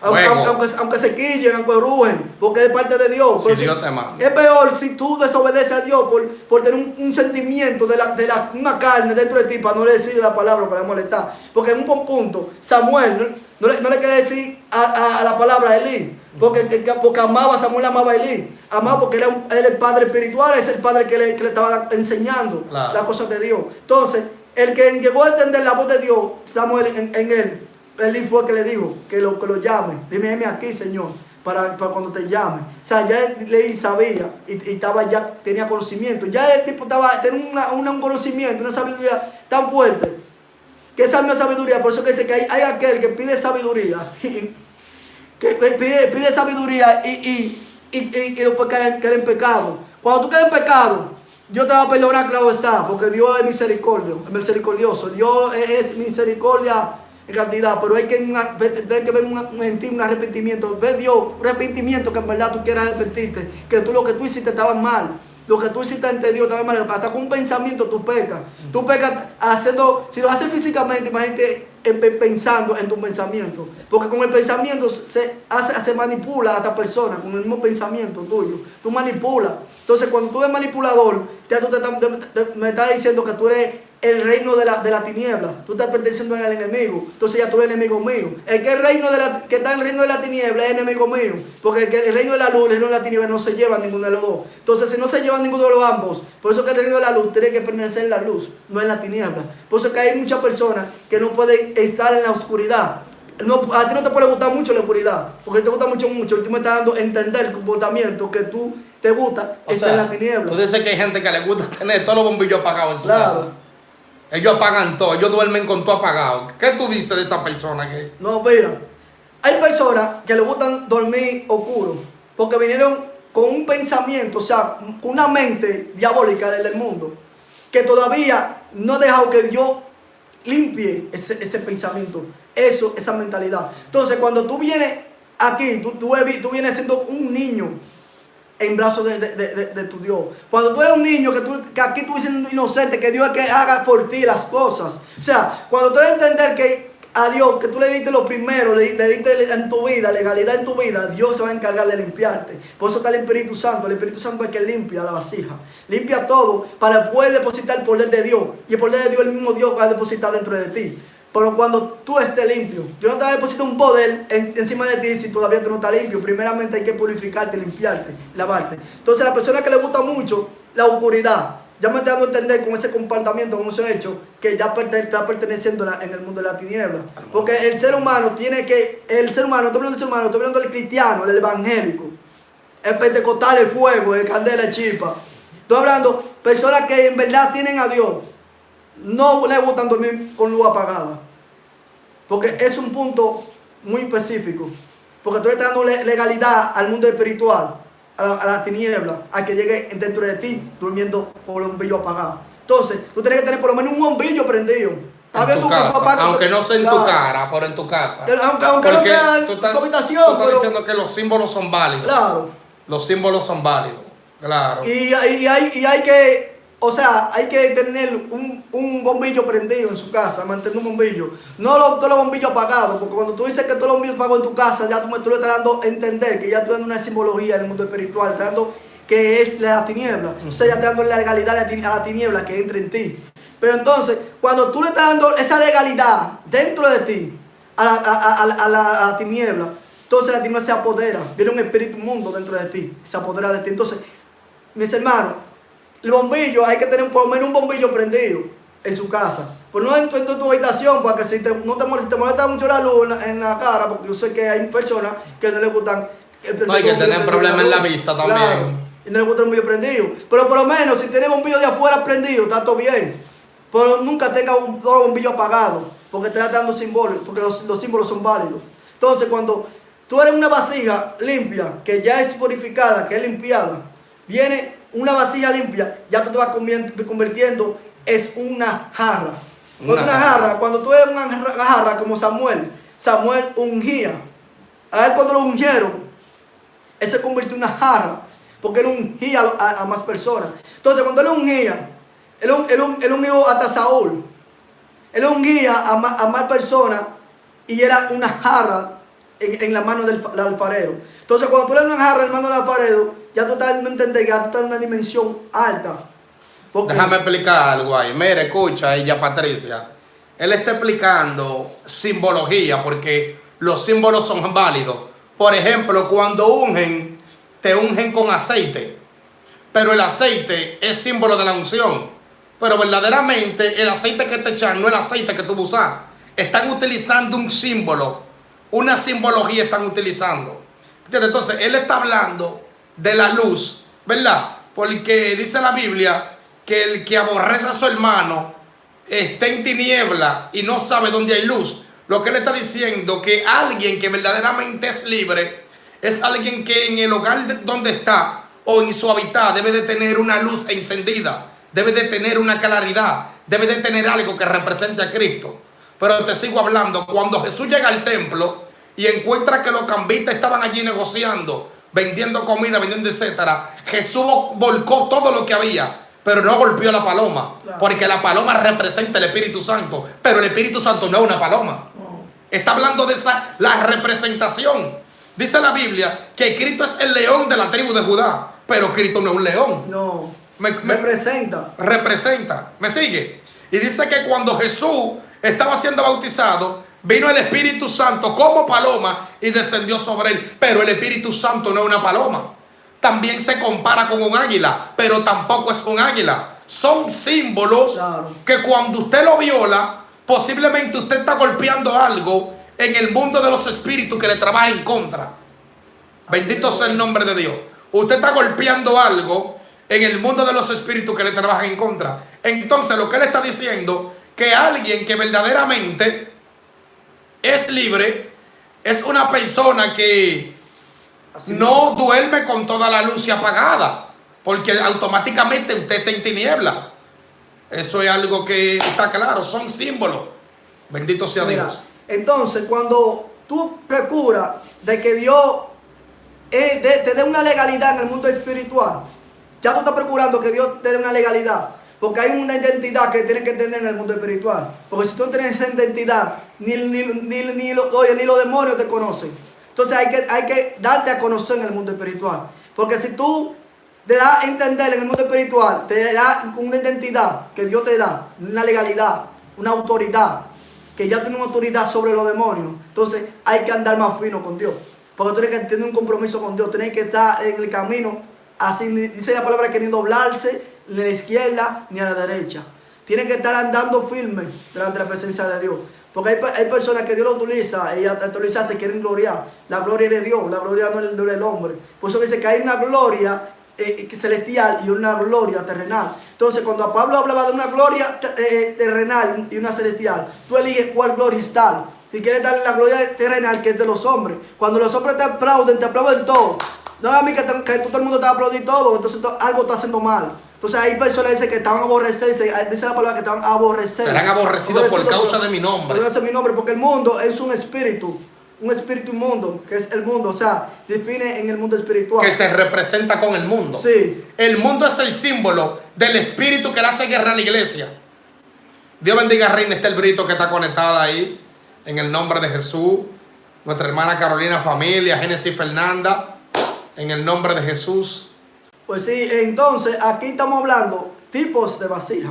Aunque se quillen, aunque rugen, porque es parte de Dios. Si Dios te manda. Es peor si tú desobedeces a Dios por tener un sentimiento de una carne dentro de ti para no le decir la palabra para molestar. Porque en un punto, Samuel no le quería decir a la palabra a Elí. Porque amaba, Samuel amaba a Elí. Amaba porque él es el padre espiritual, es el padre que le estaba enseñando las cosas de Dios. Entonces, el que llegó a entender la voz de Dios, Samuel en él, Elí fue el que le dijo que lo llame. Dime aquí, Señor, para cuando te llame. O sea, ya Elí sabía y tenía conocimiento. Ya el tipo tenía un conocimiento, una sabiduría tan fuerte. Que esa misma sabiduría, por eso que dice que hay aquel que pide sabiduría. Que pide sabiduría y después caer en pecado. Cuando tú caes en pecado, Dios te va a perdonar, claro está, porque Dios es misericordioso. Dios es misericordia en cantidad, pero hay que ver en ti un arrepentimiento. Ve Dios, un arrepentimiento que en verdad tú quieras arrepentirte, que lo que tú hiciste estaba mal. Lo que tú hiciste ante Dios estaba mal. Hasta con un pensamiento tú pecas. Tú pecas haciendo, si lo haces físicamente, imagínate pensando en tu pensamiento. Porque con el pensamiento se manipula a esta persona, con el mismo pensamiento tuyo. Tú manipulas. Entonces cuando tú eres manipulador, ya tú me estás diciendo que tú eres el reino de la tiniebla. Tú estás perteneciendo al enemigo. Entonces ya tú eres enemigo mío. El que está en el reino de la tiniebla es enemigo mío. Porque el reino de la luz y el reino de la tiniebla no se llevan ninguno de los dos. Entonces si no se llevan ninguno de los ambos, por eso que el reino de la luz tiene que permanecer en la luz, no en la tiniebla. Por eso que hay muchas personas que no pueden estar en la oscuridad. A ti no te puede gustar mucho la oscuridad, porque te gusta mucho, y tú me estás dando a entender el comportamiento que tú te gusta, está en la tiniebla. Tú dices que hay gente que le gusta tener todos los bombillos apagados en su casa. Ellos apagan todo, ellos duermen con todo apagado. ¿Qué tú dices de esa persona? No, mira, hay personas que les gustan dormir oscuro, porque vinieron con un pensamiento, o sea, con una mente diabólica del mundo, que todavía no ha dejado que Dios limpie ese pensamiento, esa mentalidad. Entonces, cuando tú vienes aquí, tú vienes siendo un niño en brazos de tu Dios. Cuando tú eres un niño, que aquí tú eres inocente, que Dios es que haga por ti las cosas. O sea, cuando tú debes entender que a Dios, que tú le diste lo primero, le diste en tu vida, legalidad en tu vida, Dios se va a encargar de limpiarte. Por eso está el Espíritu Santo. El Espíritu Santo es que limpia la vasija. Limpia todo para poder depositar el poder de Dios. Y el poder de Dios, el mismo Dios va a depositar dentro de ti. Pero cuando tú estés limpio, Dios no te va a depositar un poder encima de ti si todavía tú no estás limpio. Primeramente hay que purificarte, limpiarte, lavarte. Entonces la persona que le gusta mucho la oscuridad, ya me está dando a entender con ese comportamiento, con ese hecho, que ya está perteneciendo en el mundo de la tiniebla. Porque el ser humano estoy hablando del ser humano, estoy hablando del cristiano, del evangélico, el pentecostal, el fuego, el candela, el chispa. Estoy hablando de personas que en verdad tienen a Dios. No le gustan dormir con luz apagada, porque es un punto muy específico, porque tú estás dando legalidad al mundo espiritual, a la tiniebla, a que llegue dentro de ti durmiendo con el bombillo apagado. Entonces tú tienes que tener por lo menos un bombillo prendido en tu casa, aunque no sea en tu cara, pero en tu casa, aunque no sea en tu habitación. Tú estás diciendo que los símbolos son válidos. Claro, los símbolos son válidos, claro. Y hay que, o sea, hay que tener un bombillo prendido en su casa, mantener un bombillo. No todos los bombillos apagados, porque cuando tú dices que todos los bombillos apagados en tu casa, ya tú le estás dando a entender que ya tú dando una simbología en el mundo espiritual, estás dando que es la tiniebla. O sea, ya te dando la legalidad a la tiniebla que entra en ti. Pero entonces, cuando tú le estás dando esa legalidad dentro de ti, a la tiniebla, entonces la tiniebla se apodera. Viene un espíritu mundo dentro de ti, se apodera de ti. Entonces, mis hermanos, el bombillo, hay que tener por lo menos un bombillo prendido en su casa. Pues no en tu habitación, porque si te molesta mucho la luz en la cara, porque yo sé que hay personas que no les gustan. No hay que tener problemas en la vista también. Claro, y no les gusta el bombillo prendido. Pero por lo menos, si tienes bombillo de afuera prendido, está todo bien. Pero nunca tenga un bombillo apagado. porque te está dando símbolos, porque los símbolos son válidos. Entonces, cuando tú eres una vasija limpia, que ya es purificada, que es limpiada, viene una vasija limpia, ya tú te vas convirtiendo en una jarra. Cuando tú eres una jarra como Samuel ungía. A él cuando lo ungieron, él se convirtió en una jarra, porque él ungía a más personas. Entonces, cuando él ungía, él ungió hasta Saúl. Él ungía a más personas y era una jarra en la mano del alfarero. Entonces, cuando tú le das una jarra en la mano del alfarero, ya tú estás entendiendo que ya tú estás en una dimensión alta. Déjame explicar algo ahí. Mira, escucha ella, Patricia. Él está explicando simbología porque los símbolos son válidos. Por ejemplo, cuando ungen, te ungen con aceite. Pero el aceite es símbolo de la unción. Pero verdaderamente el aceite que te echan no es el aceite que tú usas. Están utilizando un símbolo. Una simbología están utilizando. Entonces, él está hablando de la luz, ¿verdad? Porque dice la Biblia que el que aborrece a su hermano está en tiniebla y no sabe dónde hay luz. Lo que él está diciendo que alguien que verdaderamente es libre es alguien que en el hogar donde está o en su hábitat debe de tener una luz encendida, debe de tener una claridad, debe de tener algo que represente a Cristo. Pero te sigo hablando, cuando Jesús llega al templo y encuentra que los cambistas estaban allí negociando, vendiendo comida, vendiendo etcétera, Jesús volcó todo lo que había, pero no golpeó a la paloma, porque la paloma representa el Espíritu Santo, pero el Espíritu Santo no es una paloma. Está hablando de la representación. Dice la Biblia que Cristo es el león de la tribu de Judá, pero Cristo no es un león. No, representa. Representa. ¿Me sigue? Y dice que cuando Jesús estaba siendo bautizado, vino el Espíritu Santo como paloma y descendió sobre él. Pero el Espíritu Santo no es una paloma. También se compara con un águila, pero tampoco es un águila. Son símbolos que cuando usted lo viola, posiblemente usted está golpeando algo en el mundo de los espíritus que le trabaja en contra. Bendito sea el nombre de Dios. Usted está golpeando algo en el mundo de los espíritus que le trabajan en contra. Entonces lo que él está diciendo, que alguien que verdaderamente es libre, es una persona que no duerme con toda la luz apagada, porque automáticamente usted está en tiniebla. Eso es algo que está claro, son símbolos. Bendito sea Dios. Entonces, cuando tú procuras de que Dios te dé una legalidad en el mundo espiritual, ya tú estás procurando que Dios te dé una legalidad, porque hay una identidad que tienes que tener en el mundo espiritual. Porque si tú no tienes esa identidad, ni los demonios te conocen. Entonces hay que darte a conocer en el mundo espiritual. Porque si tú te das a entender en el mundo espiritual, te da una identidad que Dios te da, una legalidad, una autoridad, que ya tiene una autoridad sobre los demonios. Entonces hay que andar más fino con Dios. Porque tú tienes que tener un compromiso con Dios, tienes que estar en el camino. Así dice la palabra que ni doblarse ni a la izquierda ni a la derecha. Tienes que estar andando firme delante de la presencia de Dios. Porque hay personas que Dios lo utiliza y al utilizar se quieren gloriar. La gloria es de Dios, la gloria no es del hombre. Por eso dice que hay una gloria celestial y una gloria terrenal. Entonces cuando Pablo hablaba de una gloria terrenal y una celestial, tú eliges cuál gloria está. Si quieres darle la gloria terrenal, que es de los hombres. Cuando los hombres te aplauden todo. No a mí que todo el mundo te va a aplaudir todo, entonces algo está haciendo mal. Entonces hay personas que dicen que estaban aborrecidos, dice la palabra que estaban aborrecidos. Serán aborrecidos por causa de mi nombre. Por causa de mi nombre, porque el mundo es un espíritu inmundo, que es el mundo, o sea, define en el mundo espiritual. Que se representa con el mundo. Sí. El mundo es el símbolo del espíritu que le hace guerra a la iglesia. Dios bendiga a Reina Estel Brito, que está conectada ahí, en el nombre de Jesús. Nuestra hermana Carolina Familia, Génesis Fernanda, en el nombre de Jesús. Pues sí, entonces aquí estamos hablando tipos de vasija.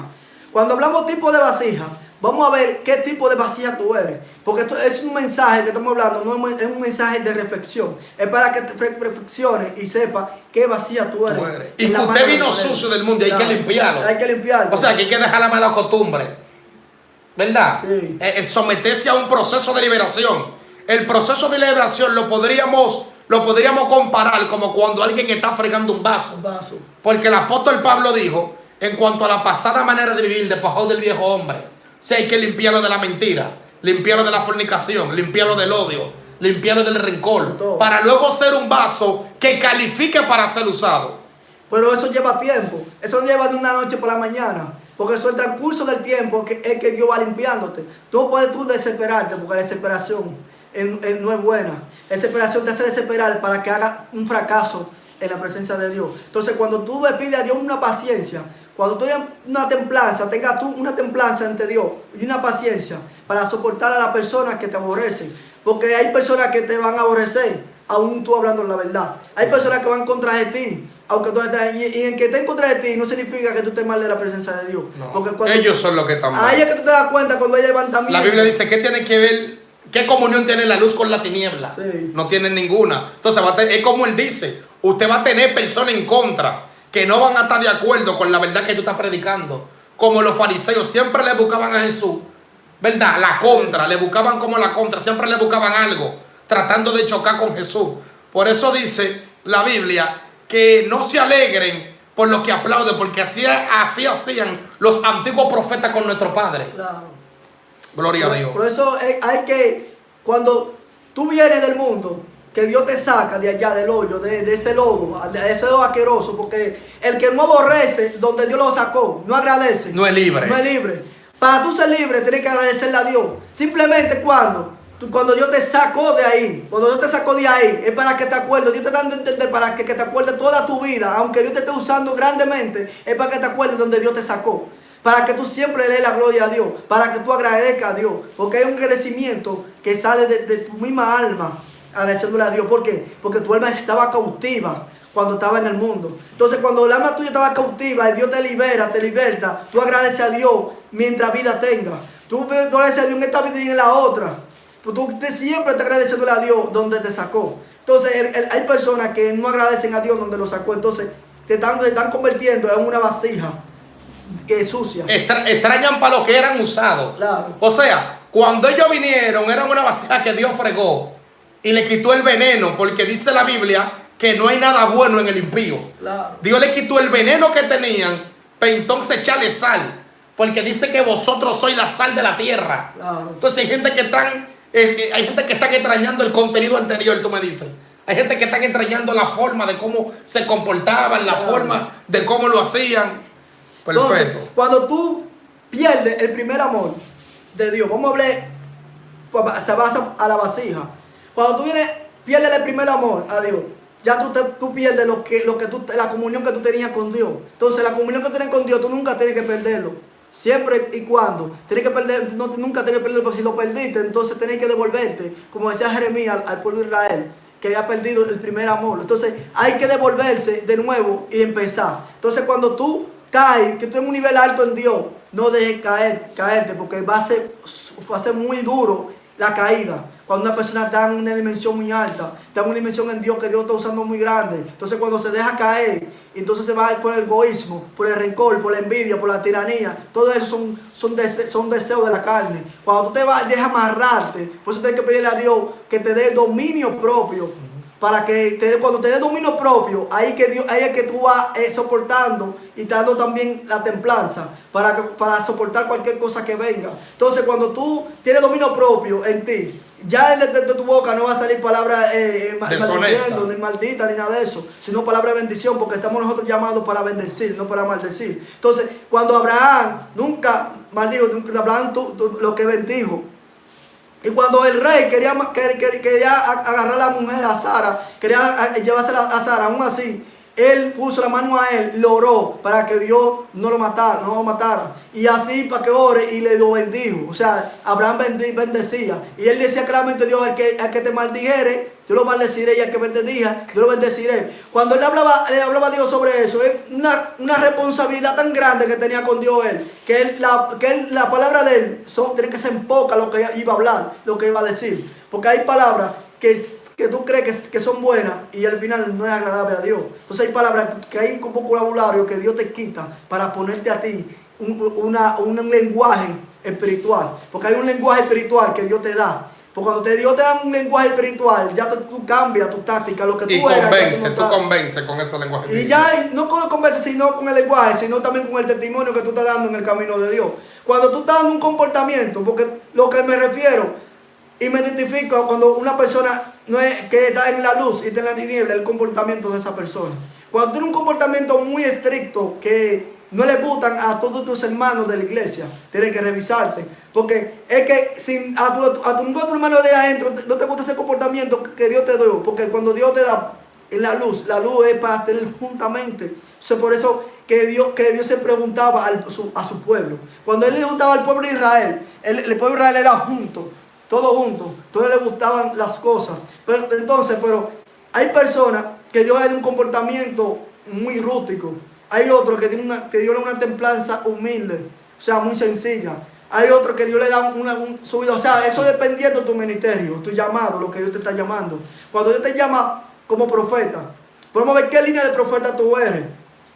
Cuando hablamos tipos de vasija, vamos a ver qué tipo de vasija tú eres. Porque esto es un mensaje que estamos hablando, no es un mensaje de reflexión. Es para que te reflexiones y sepas qué vasija tú eres. Y que usted vino sucio del mundo y hay que limpiarlo. Hay que limpiarlo. O sea, que hay que dejar la mala costumbre. ¿Verdad? Sí. Someterse a un proceso de liberación. El proceso de liberación lo podríamos comparar como cuando alguien está fregando un vaso. Porque el apóstol Pablo dijo, en cuanto a la pasada manera de vivir, despojado del viejo hombre, si hay que limpiarlo de la mentira, limpiarlo de la fornicación, limpiarlo del odio, limpiarlo del rencor, Todo. para luego ser un vaso que califique para ser usado. Pero eso lleva tiempo. Eso no lleva de una noche por la mañana. Porque eso es el transcurso del tiempo es que Dios va limpiándote. Tú puedes desesperarte porque la desesperación no es buena. La desesperación te hace desesperar para que haga un fracaso en la presencia de Dios. Entonces cuando tú le pides a Dios una paciencia, cuando tú tengas una templanza, tengas tú una templanza ante Dios y una paciencia para soportar a las personas que te aborrecen. Porque hay personas que te van a aborrecer, aún tú hablando la verdad. Hay personas que van contra de ti, aunque tú estés, y en que estén contra de ti no significa que tú estés mal de la presencia de Dios. No, porque cuando, ellos son los que están mal. ahí es que tú te das cuenta cuando hay levantamiento. La Biblia dice, ¿qué tiene que ver? ¿Qué comunión tiene la luz con la tiniebla? Sí. No tienen ninguna. Entonces es como él dice, usted va a tener personas en contra que no van a estar de acuerdo con la verdad que tú estás predicando. Como los fariseos siempre le buscaban a Jesús, ¿verdad? La contra, le buscaban como la contra, siempre le buscaban algo, tratando de chocar con Jesús. Por eso dice la Biblia que no se alegren por lo que aplauden, porque así hacían los antiguos profetas con nuestro Padre. Claro. Gloria a Dios. Por eso hay que, cuando tú vienes del mundo, que Dios te saca de allá del hoyo, de ese lodo, de ese lodo asqueroso, porque el que no aborrece donde Dios lo sacó, no agradece. No es libre. No es libre. Para tú ser libre, tienes que agradecerle a Dios. Simplemente cuando Dios te sacó de ahí, cuando Dios te sacó de ahí, es para que te acuerdes. Dios te da a entender para que te acuerdes toda tu vida, aunque Dios te esté usando grandemente, es para que te acuerdes donde Dios te sacó. Para que tú siempre le des la gloria a Dios, para que tú agradezcas a Dios, porque hay un agradecimiento que sale de tu misma alma, agradeciéndole a Dios. ¿Por qué? Porque tu alma estaba cautiva cuando estaba en el mundo. Entonces cuando el alma tuya estaba cautiva y Dios te libera, te liberta, tú agradeces a Dios mientras vida tenga. Tú agradeces a Dios en esta vida y en la otra. Tú siempre te agradeciéndole a Dios donde te sacó. Entonces hay personas que no agradecen a Dios donde lo sacó. Entonces te están convirtiendo en una vasija que es sucia. Extrañan para lo que eran usados. Claro. O sea, cuando ellos vinieron, eran una vasija que Dios fregó y le quitó el veneno, porque dice la Biblia que no hay nada bueno en el impío. Claro. Dios le quitó el veneno que tenían, pero entonces echarle sal, porque dice que vosotros sois la sal de la tierra. Claro. Entonces hay gente que están extrañando el contenido anterior, tú me dices. Hay gente que están extrañando la forma de cómo se comportaban, la forma de cómo lo hacían. Perfecto. Entonces, cuando tú pierdes el primer amor de Dios, vamos a hablar, se basa a la vasija. Cuando tú pierdes el primer amor a Dios, ya tú pierdes la comunión que tú tenías con Dios. Entonces, la comunión que tú tienes con Dios, tú nunca tienes que perderlo. Siempre y cuando tienes que perder, nunca tienes que perderlo, porque si lo perdiste, entonces tienes que devolverte, como decía Jeremías al pueblo de Israel, que había perdido el primer amor. Entonces, hay que devolverse de nuevo y empezar. Entonces, cuando tú caes, que tú en un nivel alto en Dios, no dejes caerte, porque va a ser muy duro la caída. Cuando una persona está en una dimensión muy alta, está en una dimensión en Dios que Dios está usando muy grande. Entonces cuando se deja caer, entonces se va por el egoísmo, por el rencor, por la envidia, por la tiranía. Todo eso son deseos de la carne. Cuando tú dejas amarrarte, por eso tienes que pedirle a Dios que te dé dominio propio. Para que cuando te dé dominio propio, ahí es que tú vas soportando y te dando también la templanza para soportar cualquier cosa que venga. Entonces cuando tú tienes dominio propio en ti, ya de tu boca no va a salir palabra maldiciendo, ni maldita, ni nada de eso, sino palabra de bendición, porque estamos nosotros llamados para bendecir, no para maldecir. Entonces cuando Abraham nunca maldijo, Abraham lo que bendijo. Y cuando el rey quería agarrar a la mujer, a Sara, quería llevársela a Sara, aún así, él puso la mano a él, lo oró para que Dios no lo matara. Y así para que ore y le lo bendijo. O sea, Abraham bendecía. Y él decía claramente: Dios, al que te maldijere, yo lo maldeciré, y al que bendiga, yo lo bendeciré. Cuando le hablaba a Dios sobre eso, es una responsabilidad tan grande que tenía con Dios él, que la palabra de él tiene que ser en poca lo que iba a hablar, lo que iba a decir. Porque hay palabras que tú crees que son buenas y al final no es agradable a Dios. Entonces hay palabras que hay un vocabulario que Dios te quita para ponerte a ti un lenguaje espiritual. Porque hay un lenguaje espiritual que Dios te da. Porque cuando Dios te da un lenguaje espiritual, ya tú cambias tu táctica, lo que tú Y eras. tú convences con ese lenguaje Y espiritual. ya no convences sino con el lenguaje, sino también con el testimonio que tú estás dando en el camino de Dios. Cuando tú estás dando un comportamiento, porque lo que me refiero y me identifico cuando una persona no es que está en la luz y está en la tiniebla, el comportamiento de esa persona. Cuando tiene un comportamiento muy estricto que no le gustan a todos tus hermanos de la iglesia, tienes que revisarte. Porque es que si a tu hermano de adentro no te gusta ese comportamiento que Dios te dio, porque cuando Dios te da en la luz es para tener juntamente. Por eso que Dios se preguntaba a su pueblo. Cuando Él le juntaba al pueblo de Israel, el pueblo de Israel era junto, todo junto, todos le gustaban las cosas. Pero hay personas que Dios le da un comportamiento muy rústico. Hay otros que Dios le da una templanza humilde, o sea, muy sencilla. Hay otros que Dios le da un subido. O sea, eso dependiendo de tu ministerio, tu llamado, lo que Dios te está llamando. Cuando Dios te llama como profeta, podemos ver qué línea de profeta tú eres.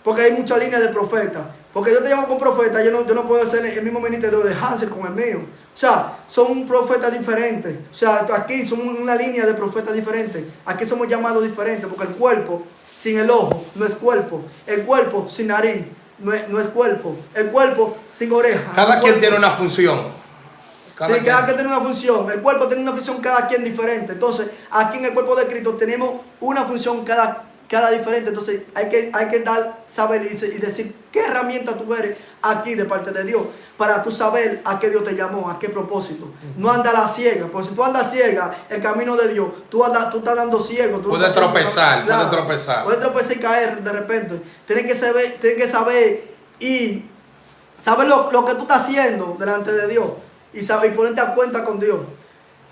Porque hay muchas líneas de profeta. Porque yo te llamo como profeta, yo no puedo hacer el mismo ministerio de Hansel con el mío. O sea, son profetas diferentes. O sea, aquí somos una línea de profetas diferentes. Aquí somos llamados diferentes, porque el cuerpo sin el ojo no es cuerpo. El cuerpo sin nariz no es cuerpo. El cuerpo sin oreja. Cada quien tiene una función. Cada quien tiene una función. El cuerpo tiene una función cada quien diferente. Entonces, aquí en el cuerpo de Cristo tenemos una función cada diferente. Entonces, hay que saber y decir qué herramienta tú eres aquí de parte de Dios. Para tú saber a qué Dios te llamó, a qué propósito. No andar a la ciega. Porque si tú andas ciega, el camino de Dios, tú estás dando ciego. Puedes tropezar, puedes tropezar. Puedes tropezar y caer de repente. Tienes que saber y saber lo que tú estás haciendo delante de Dios. Y ponerte a cuenta con Dios.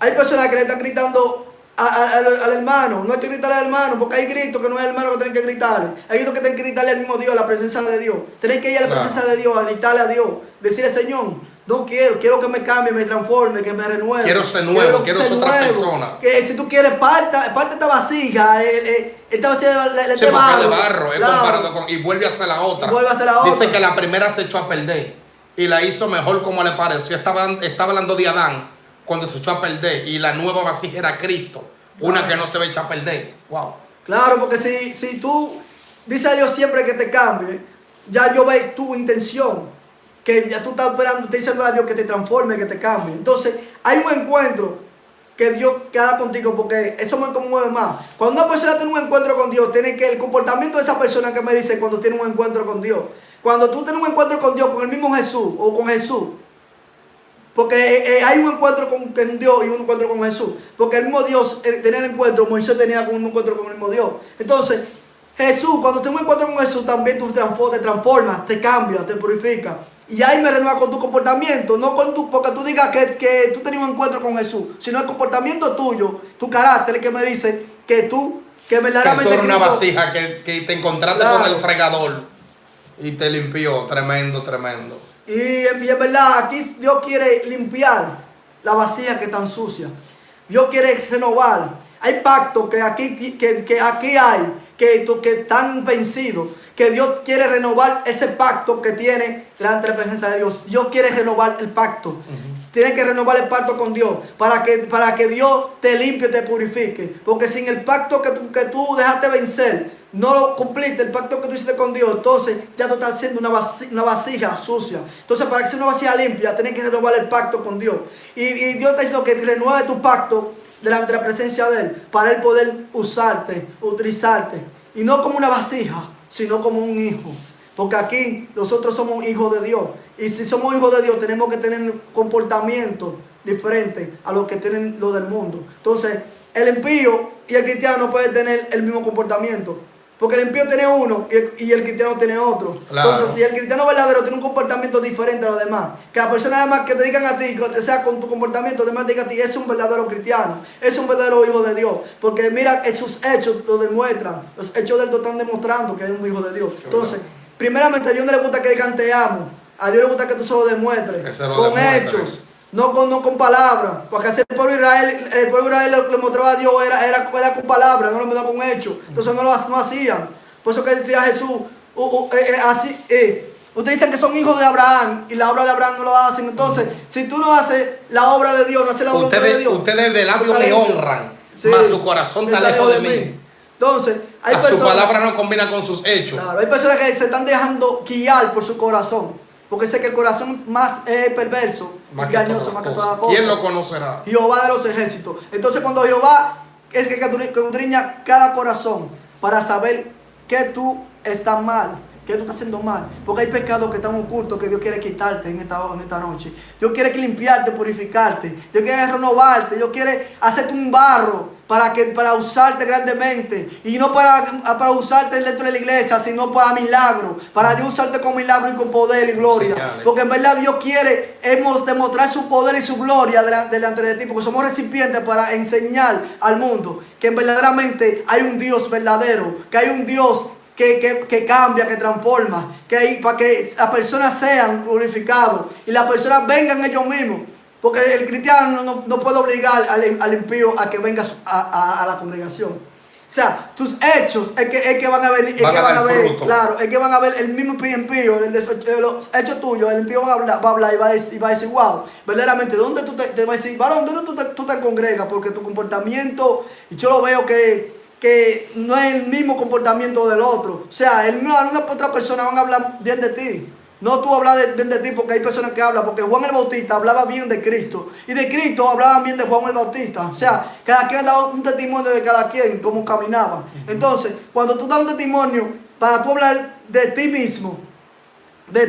Hay personas que le están gritando al hermano. No hay que gritarle al hermano, porque hay gritos que no es el hermano que tienen que gritarle. Hay gritos que tienen que gritarle al mismo Dios, a la presencia de Dios. Tienen que ir a la presencia de Dios, a gritarle a Dios. Decirle, Señor, no quiero que me cambie, me transforme, que me renueve. Quiero ser nuevo, quiero ser otra persona. Que si tú quieres, parte esta vasija, esta vasija de barro, es comparado con, y vuelve a hacer la otra. Dice que la primera se echó a perder y la hizo mejor como le pareció. Estaba hablando de Adán cuando se echó a perder, y la nueva vasija era Cristo, una que no se va a echar a perder. Wow. Claro, porque si tú dices a Dios siempre que te cambie, ya yo veo tu intención, que ya tú estás esperando, te diciendo a Dios que te transforme, que te cambie. Entonces, hay un encuentro que Dios queda contigo, porque eso me conmueve más. Cuando una persona tiene un encuentro con Dios, tiene que el comportamiento de esa persona que me dice cuando tiene un encuentro con Dios. Cuando tú tienes un encuentro con Dios, con el mismo Jesús o con Jesús, porque hay un encuentro con Dios y un encuentro con Jesús. Porque el mismo Dios tenía el encuentro, Moisés tenía un encuentro con el mismo Dios. Entonces, Jesús, cuando tienes un encuentro con Jesús, también tú te transformas, te cambias, te purificas. Y ahí me renueva con tu comportamiento, no porque tú digas que tú tenías un encuentro con Jesús, sino el comportamiento tuyo, tu carácter, el que me dice que verdaderamente... Que tú eres una vasija, que te encontraste con el fregador y te limpió. Tremendo. Y en verdad, aquí Dios quiere limpiar la vasija que están sucia. Dios quiere renovar. Hay pactos que aquí hay, que están vencidos. Que Dios quiere renovar ese pacto que tiene delante de la presencia de Dios. Dios quiere renovar el pacto. Tienes que renovar el pacto con Dios para que Dios te limpie, te purifique. Porque sin el pacto que tú dejaste vencer, no lo cumpliste, el pacto que tú hiciste con Dios, entonces ya tú estás haciendo una vasija sucia. Entonces, para que sea una vasija limpia, tienes que renovar el pacto con Dios. Y Dios está diciendo que renueve tu pacto delante de la presencia de Él, para Él poder usarte, utilizarte. Y no como una vasija, sino como un hijo. Porque aquí nosotros somos hijos de Dios. Y si somos hijos de Dios, tenemos que tener comportamiento diferente a lo que tienen los del mundo. Entonces, el impío y el cristiano pueden tener el mismo comportamiento. Porque el impío tiene uno y el cristiano tiene otro. Claro. Entonces, si el cristiano verdadero tiene un comportamiento diferente a los demás, que la persona además que te digan a ti, o sea, con tu comportamiento, además te digan a ti, es un verdadero cristiano, es un verdadero hijo de Dios. Porque mira, sus hechos lo demuestran. Los hechos de él lo están demostrando que es un hijo de Dios. Entonces, primeramente, a Dios no le gusta que digan te amo. A Dios le gusta que tú se lo demuestres. Con hechos. No con palabras, porque así el pueblo de Israel le mostraba a Dios era con palabras, no lo mostraba con hechos. Entonces no hacían. Por eso que decía Jesús, Ustedes dicen que son hijos de Abraham y la obra de Abraham no lo hacen. Entonces, si tú no haces la obra de Dios, no haces la voluntad de Dios. Ustedes de labios me honran, sí, mas su corazón está lejos de mí. Entonces, hay personas, su palabra no combina con sus hechos. Claro, hay personas que se están dejando guiar por su corazón. Porque sé que el corazón más perverso, engañoso, más que toda cosa. ¿Quién lo conocerá? Jehová de los ejércitos. Entonces, cuando Jehová es que escudriña cada corazón para saber que tú estás mal, que tú estás haciendo mal, porque hay pecados que están ocultos que Dios quiere quitarte en esta noche. Dios quiere limpiarte, purificarte, Dios quiere renovarte, Dios quiere hacerte un barro para usarte grandemente, y no para usarte dentro de la iglesia, sino para milagro, para Dios usarte con milagro y con poder y gloria, porque en verdad Dios quiere demostrar su poder y su gloria delante de ti, porque somos recipientes para enseñar al mundo que verdaderamente hay un Dios verdadero, que hay un Dios que cambia, que transforma, para que las personas sean glorificadas y las personas vengan ellos mismos. Porque el cristiano no puede obligar al impío a que venga a la congregación. O sea, tus hechos es que van a venir, claro, es que van a ver el mismo impío, los hechos tuyos, el impío va a hablar y va a decir, wow, verdaderamente, ¿dónde tú te vas a decir, varón, dónde tú te congregas? Porque tu comportamiento, y yo lo veo que no es el mismo comportamiento del otro. O sea, una otra persona van a hablar bien de ti. No tú hablas de ti, porque hay personas que hablan, porque Juan el Bautista hablaba bien de Cristo, y de Cristo hablaban bien de Juan el Bautista. O sea, cada quien daba un testimonio de cada quien, cómo caminaba. Entonces, cuando tú das un testimonio, para tú hablar de ti mismo, de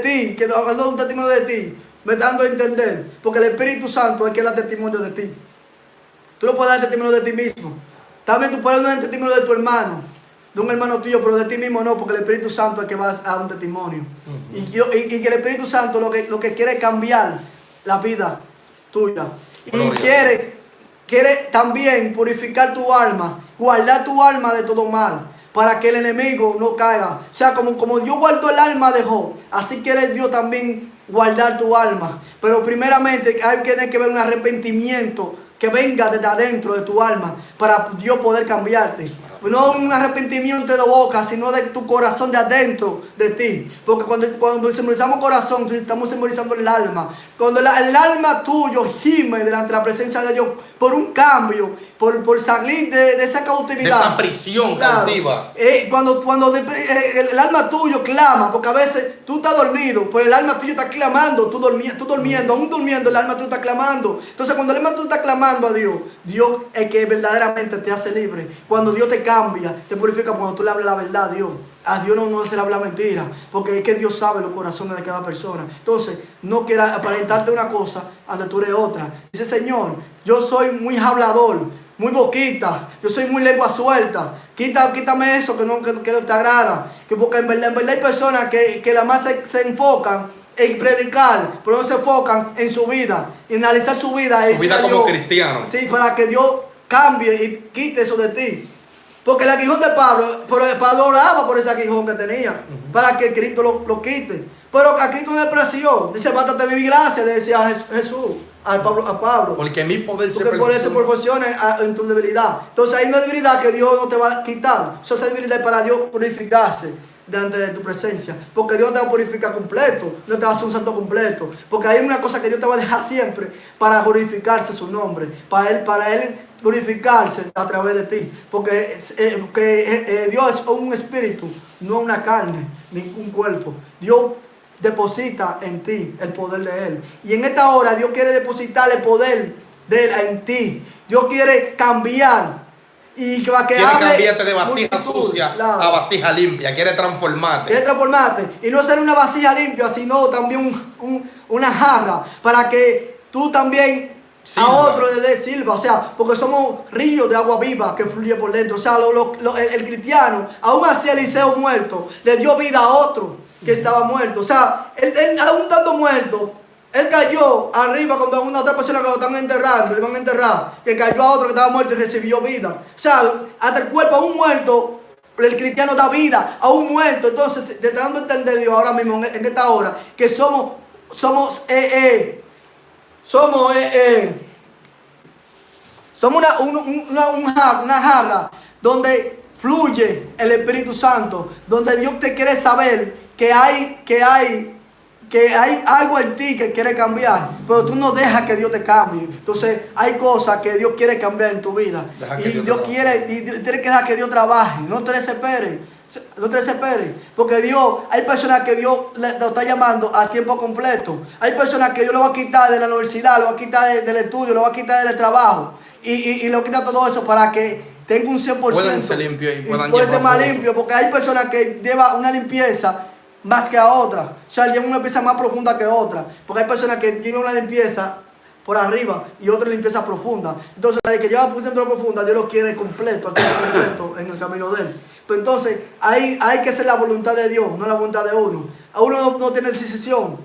ti, que hablando un testimonio de ti, me está dando a entender, porque el Espíritu Santo es que da testimonio de ti. Tú no puedes dar testimonio de ti mismo. También tú puedes dar testimonio de tu hermano, de un hermano tuyo, pero de ti mismo no, porque el Espíritu Santo es que va a dar un testimonio. Y que el Espíritu Santo lo que quiere es cambiar la vida tuya. Y quiere también purificar tu alma, guardar tu alma de todo mal, para que el enemigo no caiga. O sea, como Dios guardó el alma de Job, así quiere Dios también guardar tu alma. Pero primeramente hay que tener que ver un arrepentimiento que venga desde adentro de tu alma, para Dios poder cambiarte. No un arrepentimiento de boca, sino de tu corazón, de adentro de ti. Porque cuando simbolizamos corazón, estamos simbolizando el alma. Cuando el alma tuyo gime delante de la presencia de Dios por un cambio, por salir de esa cautividad, de esa prisión cautiva. Cuando el alma tuyo clama, porque a veces tú estás dormido, pero el alma tuyo está clamando, tú durmiendo, aún durmiendo, el alma tuyo está clamando. Entonces, cuando el alma tuyo está clamando a Dios, Dios es que verdaderamente te hace libre. Cuando Dios te cambia, te purifica, cuando tú le hablas la verdad a Dios. A Dios no se le habla mentira, porque es que Dios sabe los corazones de cada persona. Entonces, no quieras aparentarte una cosa donde tú eres otra. Dice, Señor, yo soy muy hablador, muy boquita, yo soy muy lengua suelta. Quítame eso que no te agrada. Porque en verdad hay personas que la más se enfocan en predicar, pero no se enfocan en su vida, en analizar su vida. Su vida como cristiano. Sí, para que Dios cambie y quite eso de ti. Porque el aguijón de Pablo oraba por ese aguijón que tenía, para que Cristo lo quite. Pero a Cristo no le presió. Dice, bástate de mi gracia, le decía Jesús a Pablo. Porque mi poder se perfecciona en tu debilidad. Entonces hay una debilidad que Dios no te va a quitar. Esa debilidad es para Dios purificarse delante de tu presencia, porque Dios te va a purificar completo, no te va a hacer un santo completo, porque hay una cosa que Dios te va a dejar siempre para glorificarse su nombre, para él glorificarse a través de ti, porque Dios es un espíritu, no una carne, ni un cuerpo. Dios deposita en ti el poder de Él, y en esta hora Dios quiere depositar el poder de Él en ti. Dios quiere cambiar. Y que quiere cambiarte de vasija sucia a vasija limpia. Quiere transformarte. Y no ser una vasija limpia, sino también una jarra, para que tú también a otro le des silba. O sea, porque somos ríos de agua viva que fluye por dentro. O sea, el cristiano, aún así Eliseo muerto, le dio vida a otro que estaba muerto. O sea, él aún estando muerto, él cayó arriba cuando a una otra persona que lo estaban enterrando, le iban a enterrar, que cayó a otro que estaba muerto y recibió vida. O sea, hasta el cuerpo a un muerto, el cristiano da vida a un muerto. Entonces, te está dando a entender Dios ahora mismo, en esta hora, que somos una jarra donde fluye el Espíritu Santo, donde Dios te quiere saber que hay algo en ti que quiere cambiar, pero tú no dejas que Dios te cambie. Entonces hay cosas que Dios quiere cambiar en tu vida, y Dios quiere, y tienes que dejar que Dios trabaje. No te desesperes, no te desesperes, porque Dios, hay personas que Dios lo está llamando a tiempo completo. Hay personas que Dios lo va a quitar de la universidad, lo va a quitar del estudio, lo va a quitar del trabajo, y lo quita todo eso para que tenga un 100%. Pueden ser limpios y pueden ser más limpios, porque hay personas que llevan una limpieza más que a otra. O sea, llevan una limpieza más profunda que otra. Porque hay personas que tienen una limpieza por arriba y otra limpieza profunda. Entonces, la que lleva una limpieza profunda, Dios lo quiere completo, completo en el camino de Él. Pero entonces, hay que hacer la voluntad de Dios, no la voluntad de uno. A uno no tiene decisión.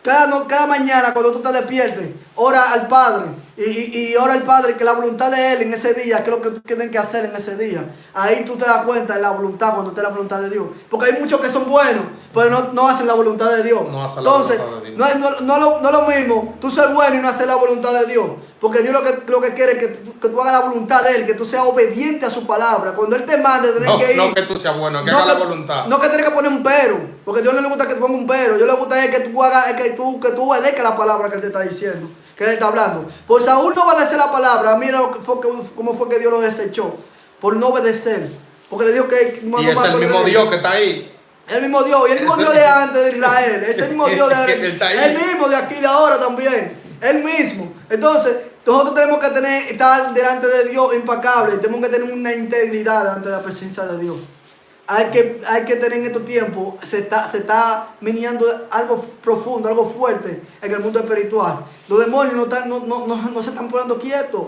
Cada mañana cuando tú te despiertes, ora al Padre y ora al Padre que la voluntad de Él en ese día, que es lo que tú tienes que hacer en ese día. Ahí tú te das cuenta de la voluntad, cuando esté la voluntad de Dios. Porque hay muchos que son buenos, pero no hacen la voluntad de Dios. Entonces, no es lo mismo tú ser bueno y no hacer la voluntad de Dios. Porque Dios lo que quiere es que tú hagas la voluntad de Él, que tú seas obediente a su palabra. Cuando Él te mande, tienes que ir. No que tú seas bueno, que hagas la voluntad. No que tienes que poner un pero, porque a Dios no le gusta que tú pongas un pero. A Dios le gusta que tú hagas, que tú obedezcas la palabra que Él te está diciendo, que Él está hablando. Por Saúl no obedecer la palabra, mira cómo fue que Dios lo desechó, por no obedecer. Porque le dijo que... Y es el mismo Dios que está ahí. El mismo Dios, y el mismo Dios de antes de Israel. Es el mismo Dios de el mismo de aquí de ahora también. El mismo. Entonces, nosotros tenemos que estar delante de Dios impecable. Tenemos que tener una integridad delante de la presencia de Dios. Hay que tener en estos tiempos, se está minando algo profundo, algo fuerte en el mundo espiritual. Los demonios no se están poniendo quietos.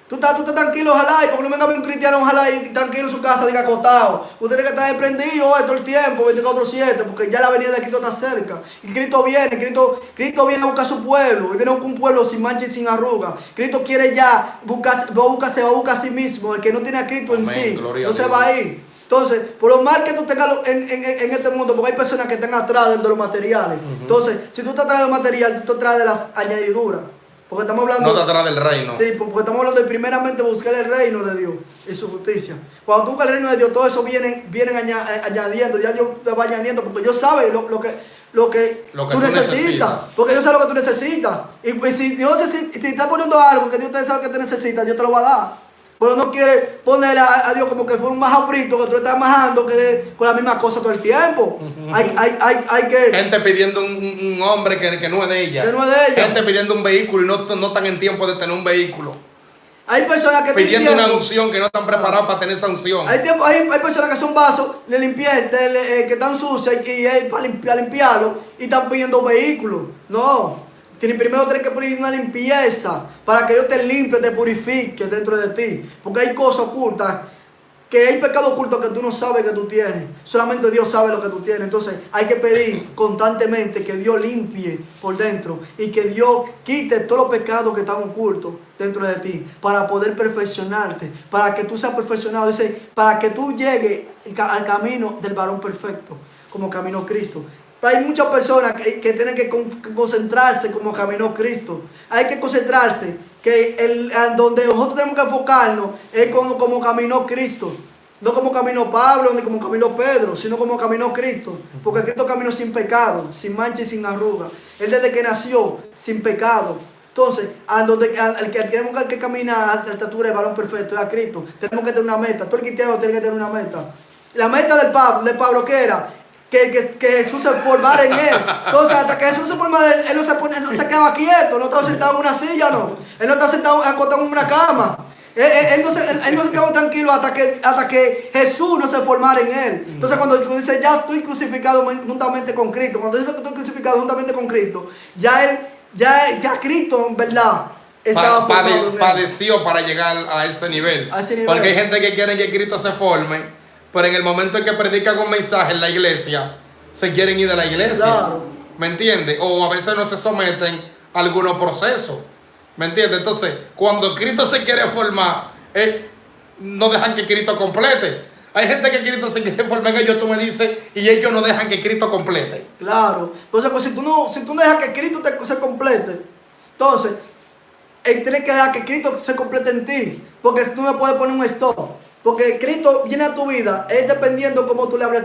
Tú estás tranquilo, ojalá, y porque no venga un cristiano, ojalá, y tranquilo en su casa, diga acostado. Usted tiene que estar emprendido todo el tiempo, 24/7, porque ya la venida de Cristo está cerca. Y Cristo viene a buscar su pueblo, y viene a buscar un pueblo sin mancha y sin arruga. Cristo quiere ya va a buscar a sí mismo, el que no tiene a Cristo en sí, no se va a ir. Entonces, por lo mal que tú tengas en este mundo, porque hay personas que están atrás de los materiales. Entonces, si tú estás atrás del material, tú estás atrás de las añadiduras. Porque estamos hablando... No te atrás del reino. Sí, porque estamos hablando de primeramente buscar el reino de Dios y su justicia. Cuando tú buscas el reino de Dios, todo eso vienen añadiendo. Ya Dios te va añadiendo, porque Dios sabe lo que tú necesitas. Porque Dios sabe lo que tú necesitas. Y pues, si Dios si está poniendo algo que Dios te sabe que te necesita, Dios te lo va a dar. Pero no quiere ponerle a Dios como que fue un majabrito que tú estás majando con la misma cosa todo el tiempo. Hay que... Gente pidiendo un hombre que no es de ella. Que no es de ella. Gente pidiendo un vehículo y no están en tiempo de tener un vehículo. Hay personas que pidiendo una unción que no están preparados para tener esa unción. Hay personas que son vasos de limpieza, que están sucios y para limpiarlo y están pidiendo vehículos. No. Primero tienes que pedir una limpieza para que Dios te limpie, te purifique dentro de ti. Porque hay cosas ocultas, que hay pecado oculto que tú no sabes que tú tienes. Solamente Dios sabe lo que tú tienes. Entonces hay que pedir constantemente que Dios limpie por dentro y que Dios quite todos los pecados que están ocultos dentro de ti para poder perfeccionarte, para que tú seas perfeccionado. Dice, para que tú llegues al camino del varón perfecto, como caminó Cristo. Hay muchas personas que tienen que concentrarse como caminó Cristo. Hay que concentrarse que donde nosotros tenemos que enfocarnos es como caminó Cristo. No como caminó Pablo ni como caminó Pedro, sino como caminó Cristo. Porque Cristo caminó sin pecado, sin mancha y sin arruga. Él desde que nació sin pecado. Entonces, al que tenemos que caminar hacia la estatura del varón perfecto, es a Cristo. Tenemos que tener una meta. Todo el cristiano tiene que tener una meta. La meta de Pablo, ¿qué era? Que Jesús se formara en él. Entonces, hasta que Jesús se formara en él, él no se quedaba quieto, no estaba sentado en una silla, no. Él no estaba sentado acostado en una cama. Él no se quedó tranquilo hasta que Jesús no se formara en él. Entonces, cuando dice, ya estoy crucificado juntamente con Cristo, cuando dice que estoy crucificado juntamente con Cristo, ya Cristo, en verdad, estaba formado en él. Padeció para llegar a ese nivel. Porque hay gente que quiere que Cristo se forme, pero en el momento en que predican un mensaje en la iglesia, se quieren ir de la iglesia. Claro. ¿Me entiendes? O a veces no se someten a algunos procesos. ¿Me entiendes? Entonces, cuando Cristo se quiere formar, no dejan que Cristo complete. Hay gente que Cristo se quiere formar en ellos, tú me dices, y ellos no dejan que Cristo complete. Claro. Entonces, pues, si tú no dejas que Cristo se complete, entonces, tienes que dejar que Cristo se complete en ti. Porque tú no puedes poner un stop. Porque Cristo viene a tu vida, es dependiendo cómo tú le abres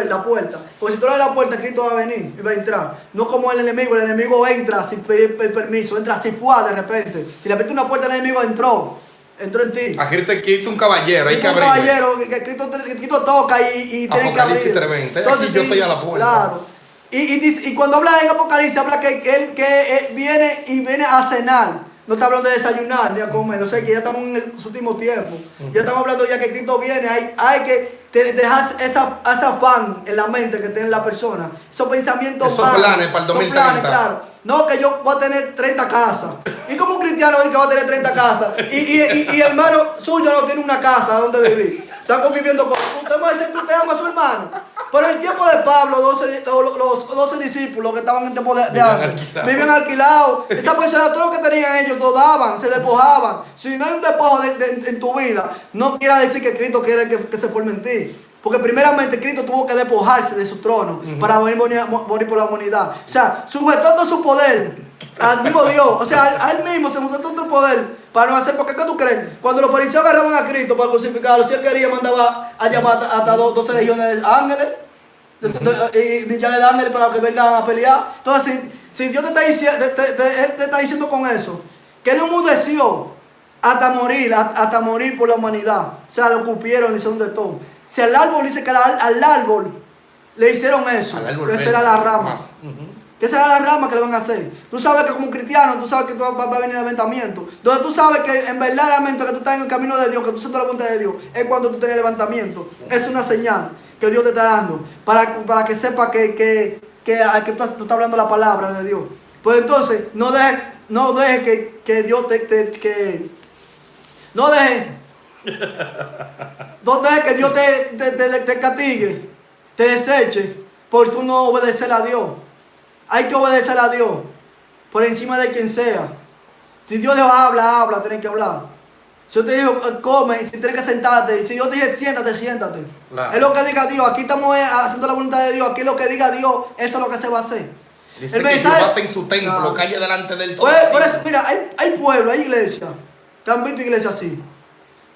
la puerta. Porque si tú le abres la puerta, Cristo va a venir y va a entrar. No como el enemigo entra sin pedir permiso, entra así fue de repente. Si le abriste una puerta, el enemigo entró en ti. A Cristo es un caballero, hay que abrir. Un caballero, que Cristo toca y tiene que abrir. Apocalipsis 3:20, Entonces, aquí yo estoy a la puerta. Claro. Y cuando habla en Apocalipsis, habla que él viene a cenar. No está hablando de desayunar ni a comer, no sé, que ya estamos en su último tiempo. Ya estamos hablando ya que Cristo viene, hay que dejar esa afán en la mente que tiene la persona. Esos pensamientos esos planes para el 2030. Planes, claro. No, que yo voy a tener 30 casas. Y como un cristiano dice que va a tener 30 casas. Y el hermano suyo no tiene una casa donde vivir. Está conviviendo con... Usted me dice que usted ama a su hermano. Pero en el tiempo de Pablo, los 12 discípulos que estaban en el tiempo de antes, vivían alquilados. Esa persona, todo lo que tenían ellos, lo daban, se despojaban. Si no hay un despojo en tu vida, no quiere decir que Cristo quiere que se forme en ti. Porque primeramente Cristo tuvo que despojarse de su trono para morir por la humanidad. O sea, sujetó todo su poder al mismo Dios. O sea, a él mismo se sujetó todo el poder para no hacer. Porque ¿qué tú crees? Cuando los fariseos agarraban a Cristo para crucificarlo, si él quería, mandaba a llamar hasta 12 legiones de ángeles. Y millares de ángeles para que vengan a pelear. Entonces, si Dios te está diciendo, él te está diciendo con eso, que él enmudeció hasta morir por la humanidad. O sea, lo cupieron y son de todo. Si al árbol dice que al árbol le hicieron eso, que será la rama. ¿Qué será la rama que le van a hacer? Tú sabes que como cristiano, tú sabes que tú va a venir el levantamiento. Donde tú sabes que en verdaderamente que tú estás en el camino de Dios, que tú sientes la voluntad de Dios, es cuando tú tienes el levantamiento. Es una señal que Dios te está dando para que sepa que tú estás hablando la palabra de Dios. Pues entonces, no deje que Dios no deje que Dios te castigue, te deseche, por tú no obedecer a Dios. Hay que obedecer a Dios por encima de quien sea. Si Dios te habla, tienes que hablar. Si yo te digo come, si tienes que sentarte, si yo te dije siéntate. Claro. Es lo que diga Dios. Aquí estamos haciendo la voluntad de Dios. Aquí es lo que diga Dios, eso es lo que se va a hacer. Dice el mensaje, que Jehová está en su templo, claro, calle delante del todo. Por eso, mira, hay pueblos, hay iglesias, que han visto iglesias así,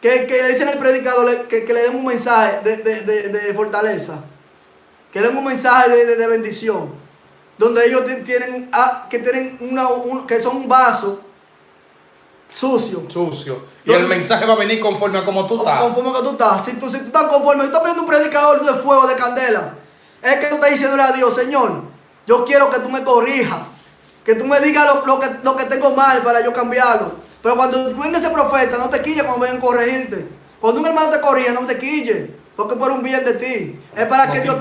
que dicen al predicador que le den un mensaje de fortaleza, que le den un mensaje de bendición, donde ellos tienen que son un vaso sucio. Y el mensaje va a venir conforme a como tú estás. Conforme a como tú estás. Si tú estás conforme, tú estás poniendo un predicador de fuego, de candela, es que tú estás diciéndole a Dios, Señor, yo quiero que tú me corrijas, que tú me digas lo que tengo mal para yo cambiarlo. Pero cuando venga ese profeta, no te quilles cuando vengan a corregirte. Cuando un hermano te corrija, no te quilles, porque es por un bien de ti. Es para que Dios,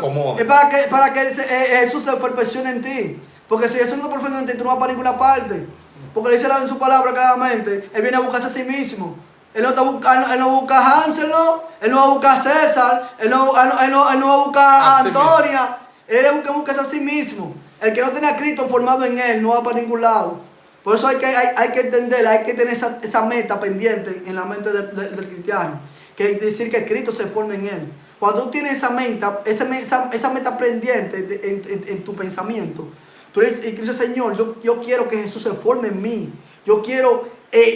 para que Jesús se perfeccione en ti. Porque si Jesús no te perfecciona en ti, tú no vas para ninguna parte. Porque dice en su palabra claramente, Él viene a buscarse a sí mismo. Él no busca a Hansel, no. Él no va a buscar a César. Él no va a buscar a Antonia. Él busca a sí mismo. El que no tiene a Cristo formado en él no va para ningún lado. Por eso hay que entender, hay que tener esa meta pendiente en la mente del cristiano. Que es decir que Cristo se forme en él. Cuando tú tienes esa meta pendiente en tu pensamiento, tú dices, Señor, yo quiero que Jesús se forme en mí. Yo quiero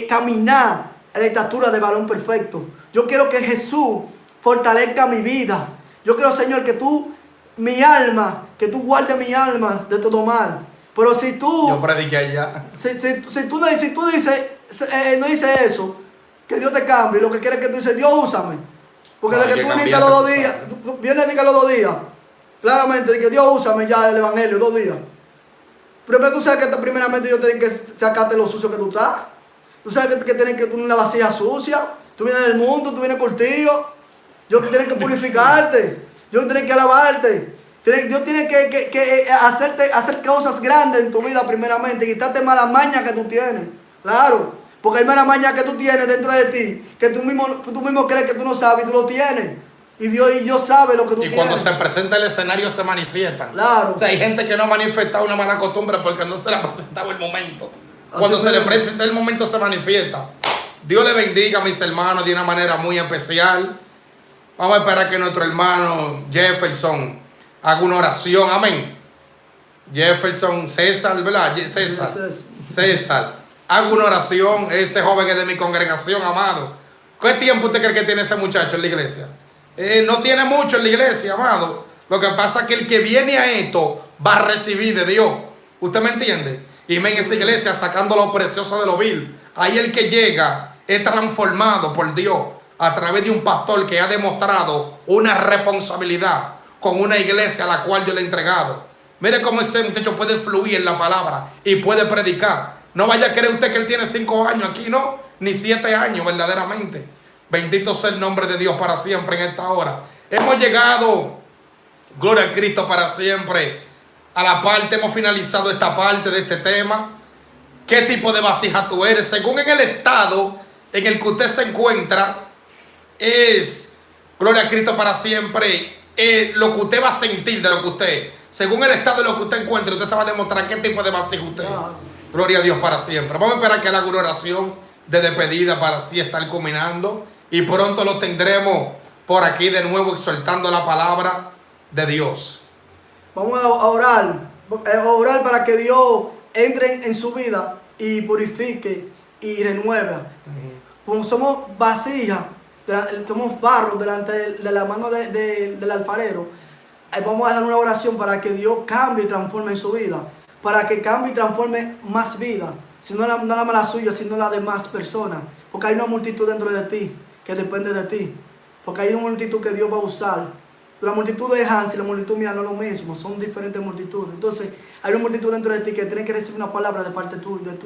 caminar a la estatura de varón perfecto. Yo quiero que Jesús fortalezca mi vida. Yo quiero, Señor, que tú guardes mi alma de todo mal. Pero si tú... Yo prediqué allá. Si tú no dices eso, que Dios te cambie, lo que quiere es que tú dices, Dios úsame. Porque de que tú viniste los 2 días, vienes y digas los 2 días, claramente, de que Dios úsame ya del evangelio, 2 días. Pero tú sabes que primeramente Dios tiene que sacarte lo sucio que tú estás. Tú sabes que tienes que tener una vasija sucia. Tú vienes del mundo, tú vienes contigo. Dios tiene que purificarte. Dios tiene que alabarte. Dios tiene que hacer cosas grandes en tu vida primeramente. Y quitarte malas mañas que tú tienes. Claro. Porque hay malas mañas que tú tienes dentro de ti. Que tú mismo crees que tú no sabes y tú lo tienes. Y Dios sabe lo que tú tienes. Y cuando se presenta el escenario se manifiestan. Claro. O sea, hay gente que no ha manifestado una mala costumbre porque no se le ha presentado el momento. Cuando se le presenta el momento se manifiesta. Dios le bendiga a mis hermanos de una manera muy especial. Vamos a esperar que nuestro hermano Jefferson haga una oración. Amén. Jefferson, César, ¿verdad? César. Haga una oración. Ese joven es de mi congregación, amado. ¿Qué tiempo usted cree que tiene ese muchacho en la iglesia? No tiene mucho en la iglesia, amado. Lo que pasa es que el que viene a esto va a recibir de Dios. ¿Usted me entiende? Y ven esa iglesia sacando lo precioso de lo vil. Ahí el que llega es transformado por Dios a través de un pastor que ha demostrado una responsabilidad con una iglesia a la cual yo le he entregado. Mire cómo ese muchacho puede fluir en la palabra y puede predicar. No vaya a creer usted que él tiene 5 años aquí, no, ni 7 años verdaderamente. Bendito sea el nombre de Dios para siempre en esta hora. Hemos llegado, gloria a Cristo, para siempre a la parte, hemos finalizado esta parte de este tema. ¿Qué tipo de vasija tú eres? Según en el estado en el que usted se encuentra, es, gloria a Cristo para siempre, lo que usted va a sentir de lo que usted, según el estado de lo que usted encuentre, usted se va a demostrar qué tipo de vasija usted es. Gloria a Dios para siempre. Vamos a esperar que haga una oración de despedida para así estar culminando. Y pronto lo tendremos por aquí de nuevo exhortando la palabra de Dios. Vamos a orar para que Dios entre en su vida y purifique y renueve. Como somos vasijas, somos barro delante de la mano del alfarero, vamos a dar una oración para que Dios cambie y transforme en su vida. Para que cambie y transforme más vida. Si no nada más la suya, sino la de más personas. Porque hay una multitud dentro de ti que depende de ti. Porque hay una multitud que Dios va a usar. La multitud de Hans y la multitud mía no es lo mismo, son diferentes multitudes. Entonces, hay una multitud dentro de ti que tiene que recibir una palabra de parte tuya,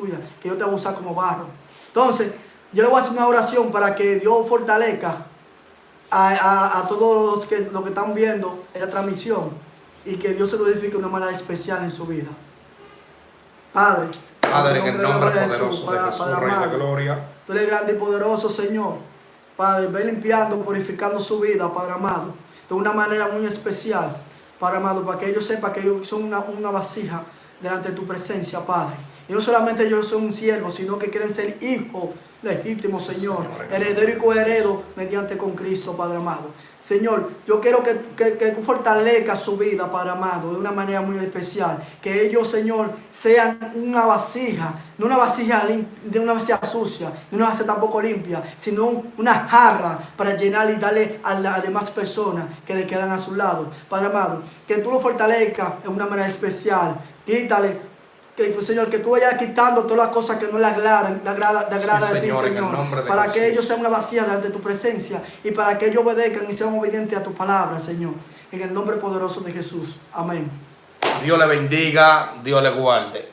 que Dios te va a usar como barro. Entonces, yo le voy a hacer una oración para que Dios fortalezca a todos los que están viendo la transmisión y que Dios se lo edifique de una manera especial en su vida. Padre, en el nombre poderoso de Jesús, Rey de Gloria. Tú eres grande y poderoso, Señor. Padre, ve limpiando, purificando su vida, Padre amado, de una manera muy especial, Padre amado, para que ellos sepan que ellos son una vasija delante de tu presencia, Padre. Y no solamente ellos son un siervo, sino que quieren ser hijos legítimos, sí, Señor, heredero y coheredo mediante con Cristo, Padre amado. Señor, yo quiero que tú fortalezcas su vida, Padre amado, de una manera muy especial. Que ellos, Señor, sean una vasija, no una vasija de una vasija sucia, no una vasija tampoco limpia, sino una jarra para llenar y darle a las demás personas que le quedan a su lado. Padre amado, que tú lo fortalezcas de una manera especial. Quítale. Señor, que tú vayas quitando todas las cosas que no le agradan a ti, Señor, para que ellos sean una vasija delante de tu presencia y para que ellos obedezcan y sean obedientes a tu palabra, Señor, en el nombre poderoso de Jesús. Amén. Dios le bendiga, Dios le guarde.